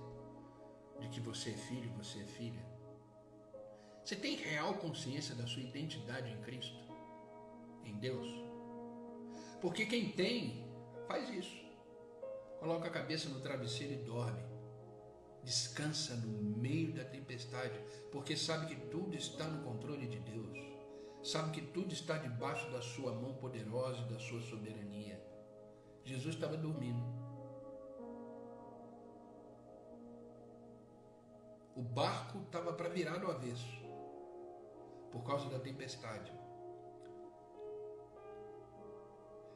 de que você é filho, você é filha? Você tem real consciência da sua identidade em Cristo, em Deus? Porque quem tem, faz isso. Coloca a cabeça no travesseiro e dorme. Descansa no meio da tempestade, porque sabe que tudo está no controle de Deus. Sabe que tudo está debaixo da sua mão poderosa e da sua soberania. Jesus estava dormindo. O barco estava para virar do avesso, por causa da tempestade.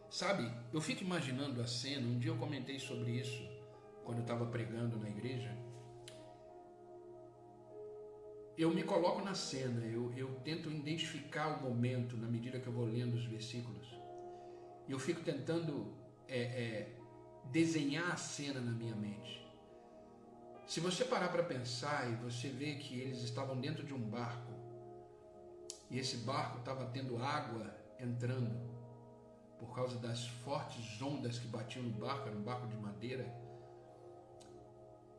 Sabe, eu fico imaginando a cena. Um dia eu comentei sobre isso quando eu estava pregando na igreja. Eu me coloco na cena, eu tento identificar o momento na medida que eu vou lendo os versículos. Eu fico tentando desenhar a cena na minha mente. Se você parar para pensar e você vê que eles estavam dentro de um barco, e esse barco estava tendo água entrando, por causa das fortes ondas que batiam no barco, era um barco de madeira.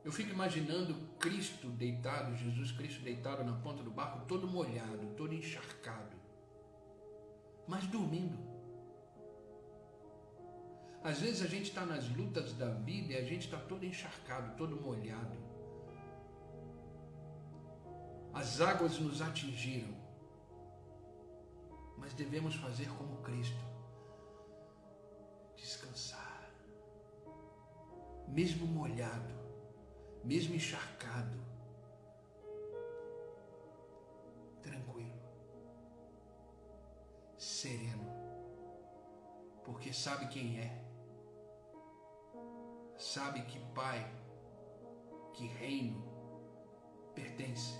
Eu fico imaginando Cristo deitado, Jesus Cristo deitado na ponta do barco, todo molhado, todo encharcado, mas dormindo. Às vezes a gente está nas lutas da vida e a gente está todo encharcado, todo molhado. As águas nos atingiram, mas devemos fazer como Cristo. Descansar, mesmo molhado, mesmo encharcado, tranquilo, sereno, porque sabe quem é, sabe que Pai, que reino pertence.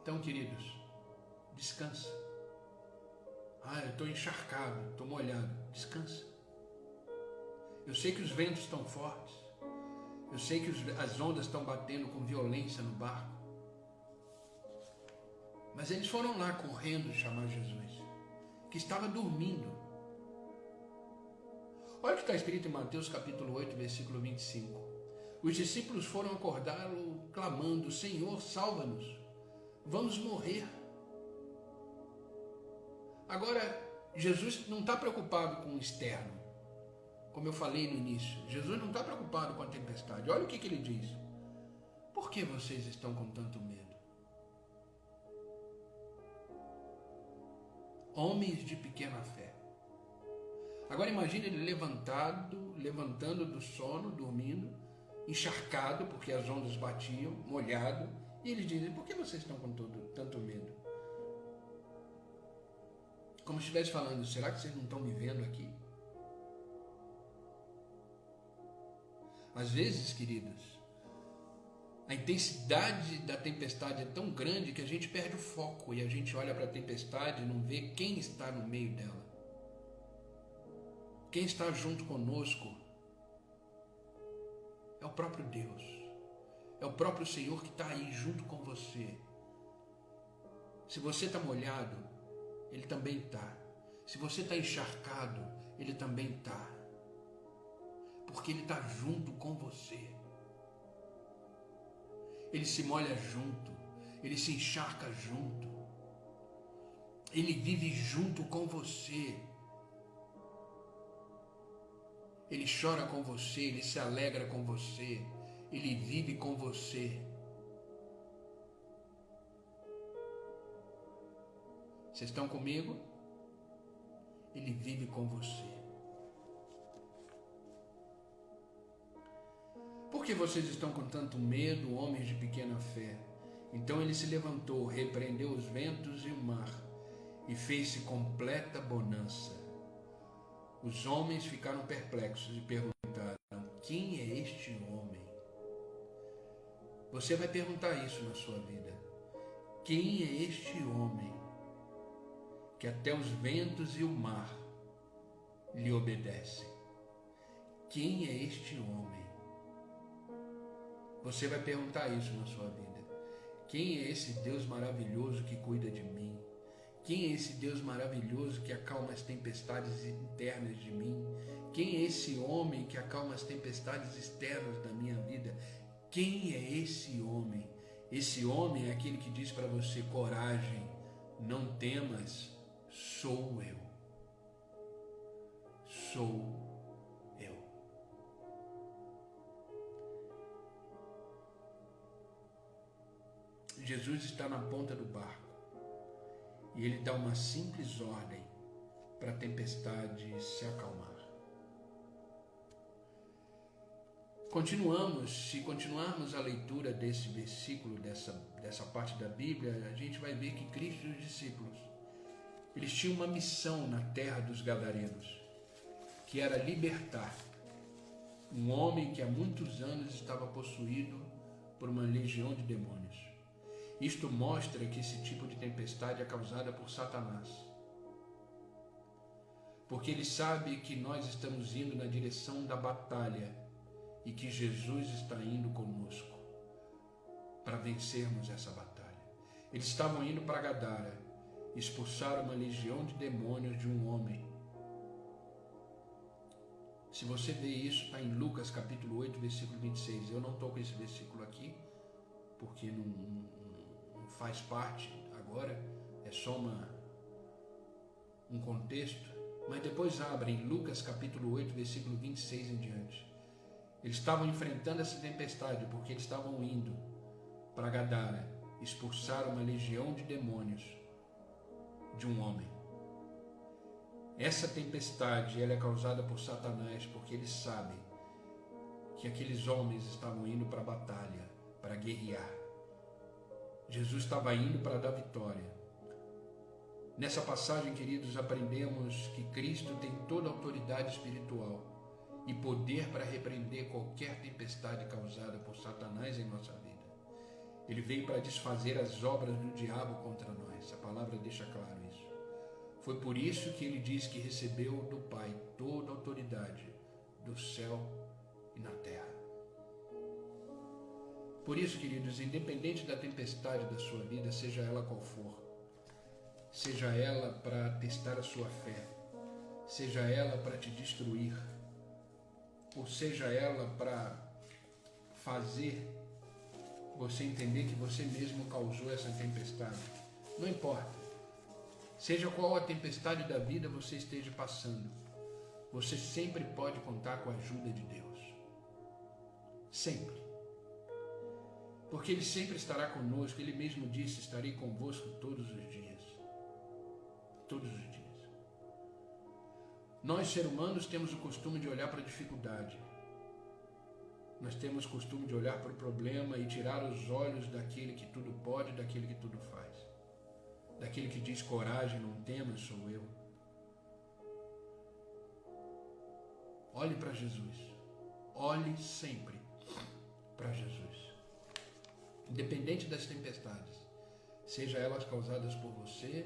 Então, queridos, descansa. Eu estou encharcado, estou molhado. Descansa. Eu sei que os ventos estão fortes. Eu sei que as ondas estão batendo com violência no barco. Mas eles foram lá correndo chamar Jesus, que estava dormindo. Olha o que está escrito em Mateus capítulo 8, versículo 25. Os discípulos foram acordá-lo clamando: Senhor, salva-nos, vamos morrer. Agora, Jesus não está preocupado com o externo, como eu falei no início. Jesus não está preocupado com a tempestade. Olha o que ele diz: por que vocês estão com tanto medo? Homens de pequena fé. Agora imagine ele levantando do sono, dormindo, encharcado, porque as ondas batiam, molhado, e eles dizem: por que vocês estão com tanto medo? Como se estivesse falando: será que vocês não estão me vendo aqui? Às vezes, queridos, a intensidade da tempestade é tão grande que a gente perde o foco e a gente olha para a tempestade e não vê quem está no meio dela. Quem está junto conosco é o próprio Deus, é o próprio Senhor que está aí junto com você. Se você está molhado, Ele também está. Se você está encharcado, Ele também está. Porque Ele está junto com você. Ele se molha junto, Ele se encharca junto, Ele vive junto com você. Ele chora com você, Ele se alegra com você, Ele vive com você. Vocês estão comigo? Ele vive com você. Por que vocês estão com tanto medo, homens de pequena fé? Então ele se levantou, repreendeu os ventos e o mar, e fez-se completa bonança. Os homens ficaram perplexos e perguntaram: quem é este homem? Você vai perguntar isso na sua vida. Quem é este homem que até os ventos e o mar lhe obedecem? Quem é este homem? Você vai perguntar isso na sua vida. Quem é esse Deus maravilhoso que cuida de mim? Quem é esse Deus maravilhoso que acalma as tempestades internas de mim? Quem é esse homem que acalma as tempestades externas da minha vida? Quem é esse homem? Esse homem é aquele que diz para você: coragem, não temas, sou eu. Sou eu. Jesus está na ponta do barco e ele dá uma simples ordem para a tempestade se acalmar. Se continuarmos a leitura desse versículo, dessa parte da Bíblia, a gente vai ver que Cristo e os discípulos, eles tinham uma missão na terra dos Gadarenos, que era libertar um homem que há muitos anos estava possuído por uma legião de demônios. Isto mostra que esse tipo de tempestade é causada por Satanás, porque ele sabe que nós estamos indo na direção da batalha e que Jesus está indo conosco para vencermos essa batalha. Eles estavam indo para Gadara, expulsar uma legião de demônios de um homem. Se você vê isso, está em Lucas capítulo 8, versículo 26. Eu não estou com esse versículo aqui, porque não faz parte agora, é só um contexto. Mas depois abre em Lucas capítulo 8, versículo 26 em diante. Eles estavam enfrentando essa tempestade porque eles estavam indo para Gadara expulsar uma legião de demônios de um homem. Essa tempestade ela é causada por Satanás porque ele sabe que aqueles homens estavam indo para a batalha, para guerrear. Jesus estava indo para dar vitória. Nessa passagem, queridos, aprendemos que Cristo tem toda a autoridade espiritual e poder para repreender qualquer tempestade causada por Satanás em nossa vida. Ele veio para desfazer as obras do diabo contra nós. A palavra deixa claro isso. Foi por isso que ele diz que recebeu do Pai toda a autoridade do céu e na terra. Por isso, queridos, independente da tempestade da sua vida, seja ela qual for, seja ela para testar a sua fé, seja ela para te destruir, ou seja ela para fazer você entender que você mesmo causou essa tempestade. Não importa. Seja qual a tempestade da vida você esteja passando, você sempre pode contar com a ajuda de Deus. Sempre. Porque Ele sempre estará conosco. Ele mesmo disse: estarei convosco todos os dias. Todos os dias. Nós, seres humanos, temos o costume de olhar para a dificuldade. Nós temos o costume de olhar para o problema e tirar os olhos daquele que tudo pode, daquele que tudo faz. Daquele que diz: coragem, não temas, sou eu. Olhe para Jesus. Olhe sempre para Jesus. Independente das tempestades, seja elas causadas por você,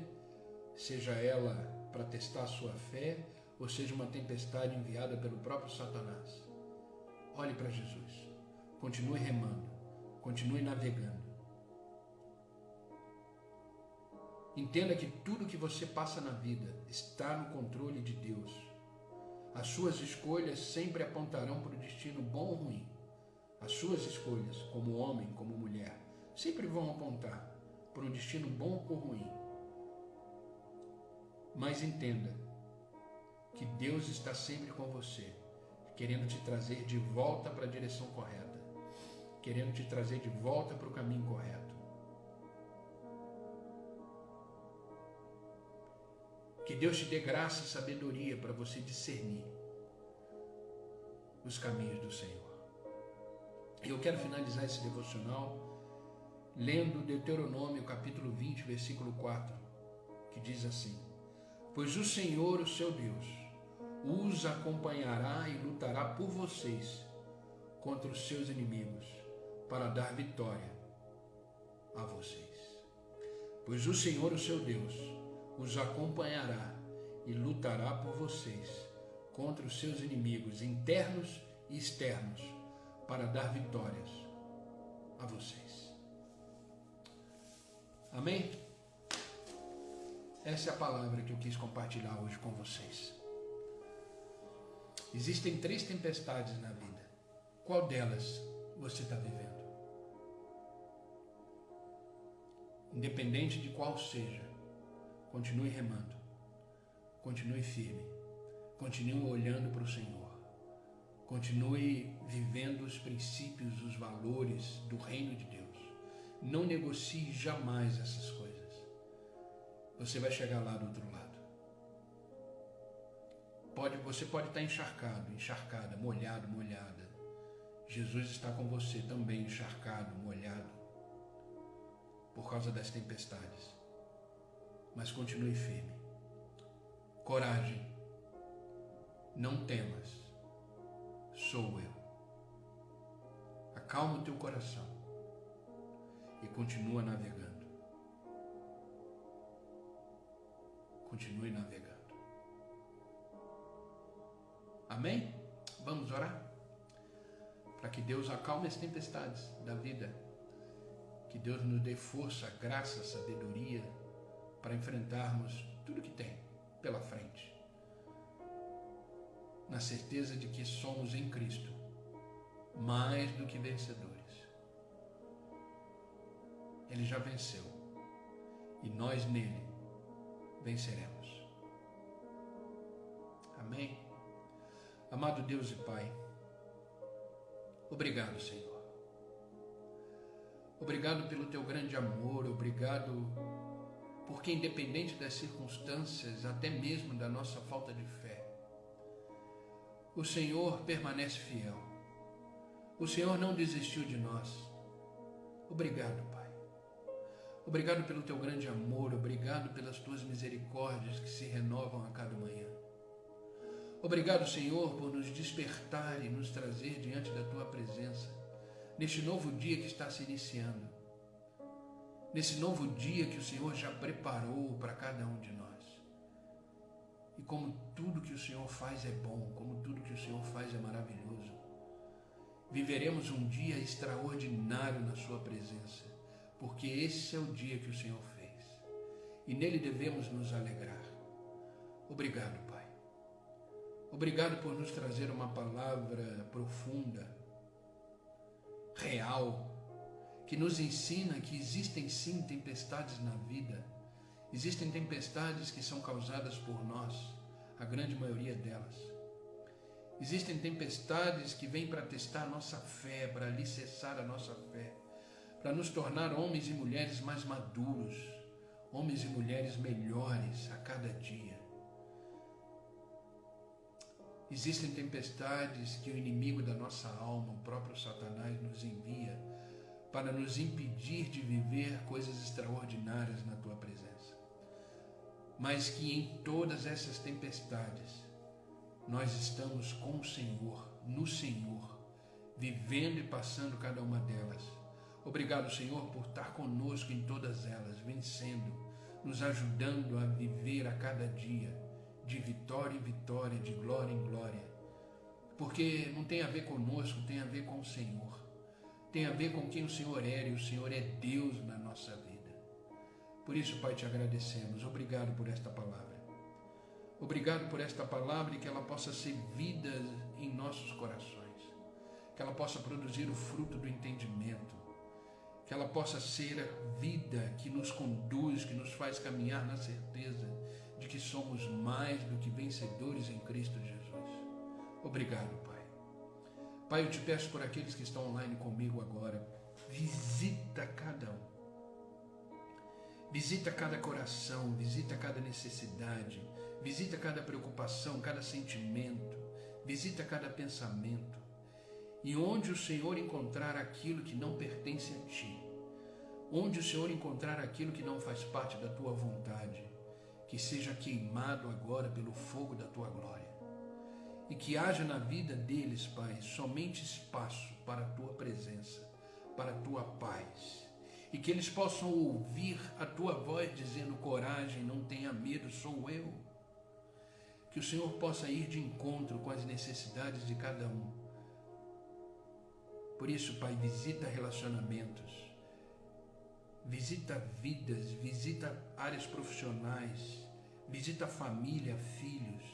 seja ela para testar a sua fé, ou seja uma tempestade enviada pelo próprio Satanás. Olhe para Jesus. Continue remando. Continue navegando. Entenda que tudo que você passa na vida está no controle de Deus. As suas escolhas sempre apontarão para o destino bom ou ruim. As suas escolhas, como homem, como mulher, sempre vão apontar para um destino bom ou ruim. Mas entenda que Deus está sempre com você, querendo te trazer de volta para a direção correta, querendo te trazer de volta para o caminho correto. Que Deus te dê graça e sabedoria para você discernir os caminhos do Senhor. E eu quero finalizar esse devocional lendo Deuteronômio capítulo 20, versículo 4, que diz assim: pois o Senhor, o seu Deus, os acompanhará e lutará por vocês contra os seus inimigos, para dar vitória a vocês. Pois o Senhor, o seu Deus, os acompanhará e lutará por vocês contra os seus inimigos internos e externos, para dar vitórias a vocês. Amém? Essa é a palavra que eu quis compartilhar hoje com vocês. Existem 3 tempestades na vida. Qual delas você está vivendo? Independente de qual seja, continue remando, continue firme, continue olhando para o Senhor, continue vivendo os princípios, os valores do reino de Deus. Não negocie jamais essas coisas. Você vai chegar lá do outro lado. Você pode estar encharcado, encharcada, molhado, molhada. Jesus está com você também, encharcado, molhado, por causa das tempestades. Mas continue firme. Coragem. Não temas. Sou eu. Acalma o teu coração e continua navegando. Continue navegando. Amém? Vamos orar? Para que Deus acalme as tempestades da vida. Que Deus nos dê força, graça, sabedoria para enfrentarmos tudo que tem pela frente. Na certeza de que somos em Cristo mais do que vencedores. Ele já venceu e nós nele venceremos. Amém? Amado Deus e Pai, obrigado, Senhor. Obrigado pelo teu grande amor, obrigado porque independente das circunstâncias, até mesmo da nossa falta de fé, o Senhor permanece fiel. O Senhor não desistiu de nós. Obrigado, Pai. Obrigado pelo teu grande amor, obrigado pelas tuas misericórdias que se renovam a cada manhã. Obrigado, Senhor, por nos despertar e nos trazer diante da tua presença, neste novo dia que está se iniciando, nesse novo dia que o Senhor já preparou para cada um de nós. E como tudo que o Senhor faz é bom, como tudo que o Senhor faz é maravilhoso, viveremos um dia extraordinário na sua presença, porque esse é o dia que o Senhor fez, e nele devemos nos alegrar. Obrigado, Pai. Obrigado por nos trazer uma palavra profunda, real, que nos ensina que existem sim tempestades na vida. Existem tempestades que são causadas por nós, a grande maioria delas. Existem tempestades que vêm para testar a nossa fé, para alicerçar a nossa fé, para nos tornar homens e mulheres mais maduros, homens e mulheres melhores a cada dia. Existem tempestades que o inimigo da nossa alma, o próprio Satanás, nos envia para nos impedir de viver coisas extraordinárias na tua presença. Mas que em todas essas tempestades, nós estamos com o Senhor, no Senhor, vivendo e passando cada uma delas. Obrigado, Senhor, por estar conosco em todas elas, vencendo, nos ajudando a viver a cada dia, de vitória em vitória, de glória em glória, porque não tem a ver conosco, tem a ver com o Senhor, tem a ver com quem o Senhor é, e o Senhor é Deus na nossa vida. Por isso, Pai, te agradecemos. Obrigado por esta palavra. Obrigado por esta palavra e que ela possa ser vida em nossos corações, que ela possa produzir o fruto do entendimento, que ela possa ser a vida que nos conduz, que nos faz caminhar na certeza de que somos mais do que vencedores em Cristo Jesus. Obrigado, Pai. Pai, eu te peço por aqueles que estão online comigo agora, visita cada um. Visita cada coração, visita cada necessidade, visita cada preocupação, cada sentimento, visita cada pensamento. E onde o Senhor encontrar aquilo que não pertence a Ti, onde o Senhor encontrar aquilo que não faz parte da Tua vontade, que seja queimado agora pelo fogo da Tua glória. E que haja na vida deles, Pai, somente espaço para a Tua presença, para a Tua paz. E que eles possam ouvir a Tua voz dizendo: coragem, não tenha medo, sou eu. Que o Senhor possa ir de encontro com as necessidades de cada um. Por isso, Pai, visita relacionamentos, visita vidas, visita áreas profissionais, visita família, filhos,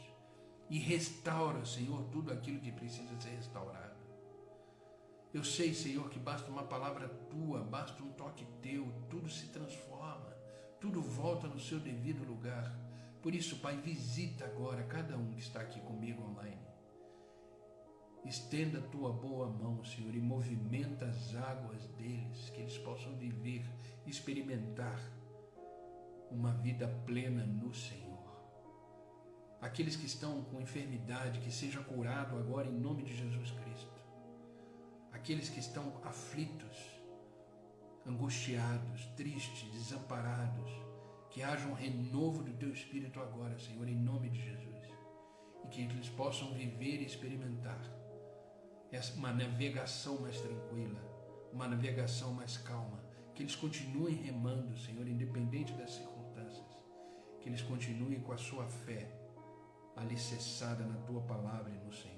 e restaura, Senhor, tudo aquilo que precisa ser restaurado. Eu sei, Senhor, que basta uma palavra tua, basta um toque teu, tudo se transforma, tudo volta no seu devido lugar. Por isso, Pai, visita agora cada um que está aqui comigo online. Estenda a tua boa mão, Senhor, e movimenta as águas deles, que eles possam viver, experimentar uma vida plena no Senhor. Aqueles que estão com enfermidade, que seja curado agora em nome de Jesus Cristo. Aqueles que estão aflitos, angustiados, tristes, desamparados, que haja um renovo do teu Espírito agora, Senhor, em nome de Jesus. E que eles possam viver e experimentar uma navegação mais tranquila, uma navegação mais calma. Que eles continuem remando, Senhor, independente das circunstâncias. Que eles continuem com a sua fé alicerçada na tua palavra e no Senhor.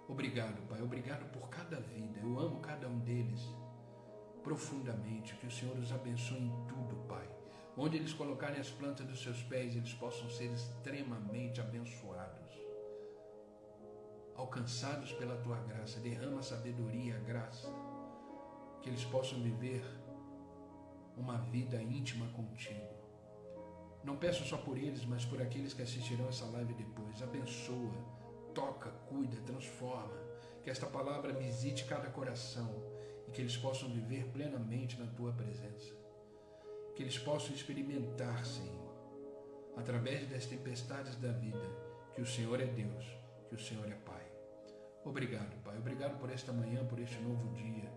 Obrigado, Pai, obrigado por cada vida. Eu amo cada um deles profundamente. Que o Senhor os abençoe em tudo, Pai. Onde eles colocarem as plantas dos seus pés, eles possam ser extremamente abençoados, alcançados pela tua graça. Derrama sabedoria, graça, que eles possam viver uma vida íntima contigo. Não peço só por eles, mas por aqueles que assistirão essa live depois. Abençoa, toca, cuida, transforma. Que esta palavra visite cada coração e que eles possam viver plenamente na tua presença. Que eles possam experimentar, Senhor, através das tempestades da vida, que o Senhor é Deus, que o Senhor é Pai. Obrigado, Pai. Obrigado por esta manhã, por este novo dia.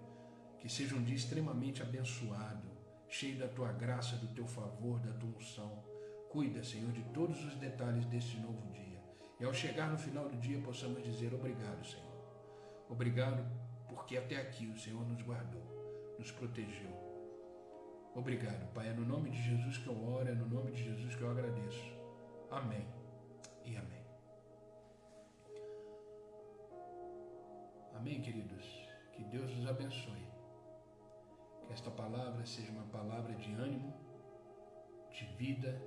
Que seja um dia extremamente abençoado, cheio da tua graça, do teu favor, da tua unção. Cuida, Senhor, de todos os detalhes deste novo dia. E ao chegar no final do dia, possamos dizer obrigado, Senhor. Obrigado porque até aqui o Senhor nos guardou, nos protegeu. Obrigado, Pai. É no nome de Jesus que eu oro, é no nome de Jesus que eu agradeço. Amém e amém. Amém, queridos. Que Deus os abençoe. Que esta palavra seja uma palavra de ânimo, de vida,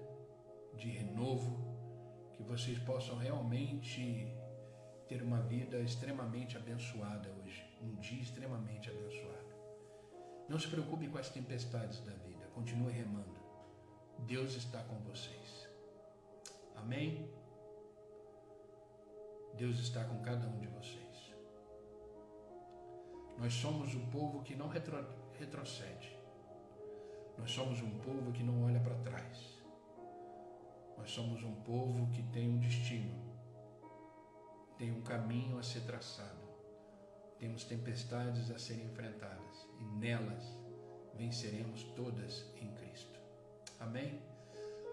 de renovo, que vocês possam realmente ter uma vida extremamente abençoada hoje, um dia extremamente abençoado. Não se preocupe com as tempestades da vida, continue remando. Deus está com vocês. Amém? Deus está com cada um de vocês. Nós somos o povo que não retrocede. Nós somos um povo que não olha para trás. Nós somos um povo que tem um destino, tem um caminho a ser traçado. Temos tempestades a serem enfrentadas e nelas venceremos todas em Cristo. Amém?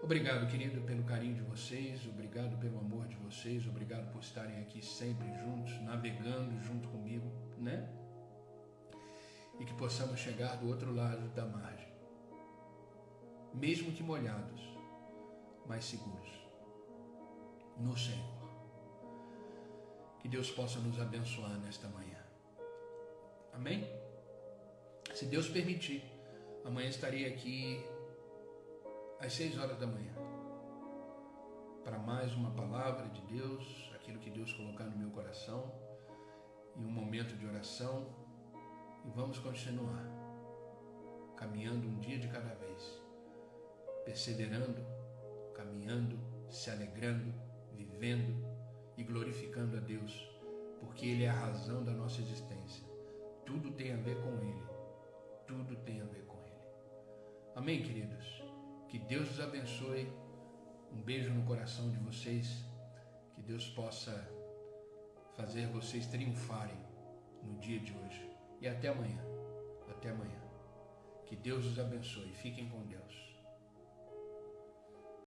Obrigado, querido, pelo carinho de vocês, obrigado pelo amor de vocês, obrigado por estarem aqui sempre juntos, navegando junto comigo, né? E que possamos chegar do outro lado da margem, mesmo que molhados, mas seguros no Senhor. Que Deus possa nos abençoar nesta manhã. Amém? Se Deus permitir, amanhã estarei aqui às 6 horas da manhã para mais uma palavra de Deus, aquilo que Deus colocar no meu coração, e um momento de oração. E vamos continuar caminhando um dia de cada vez, perseverando, caminhando, se alegrando, vivendo e glorificando a Deus, porque Ele é a razão da nossa existência. Tudo tem a ver com Ele. Tudo tem a ver com Ele. Amém, queridos? Que Deus os abençoe. Um beijo no coração de vocês. Que Deus possa fazer vocês triunfarem no dia de hoje. E até amanhã. Até amanhã. Que Deus os abençoe. Fiquem com Deus.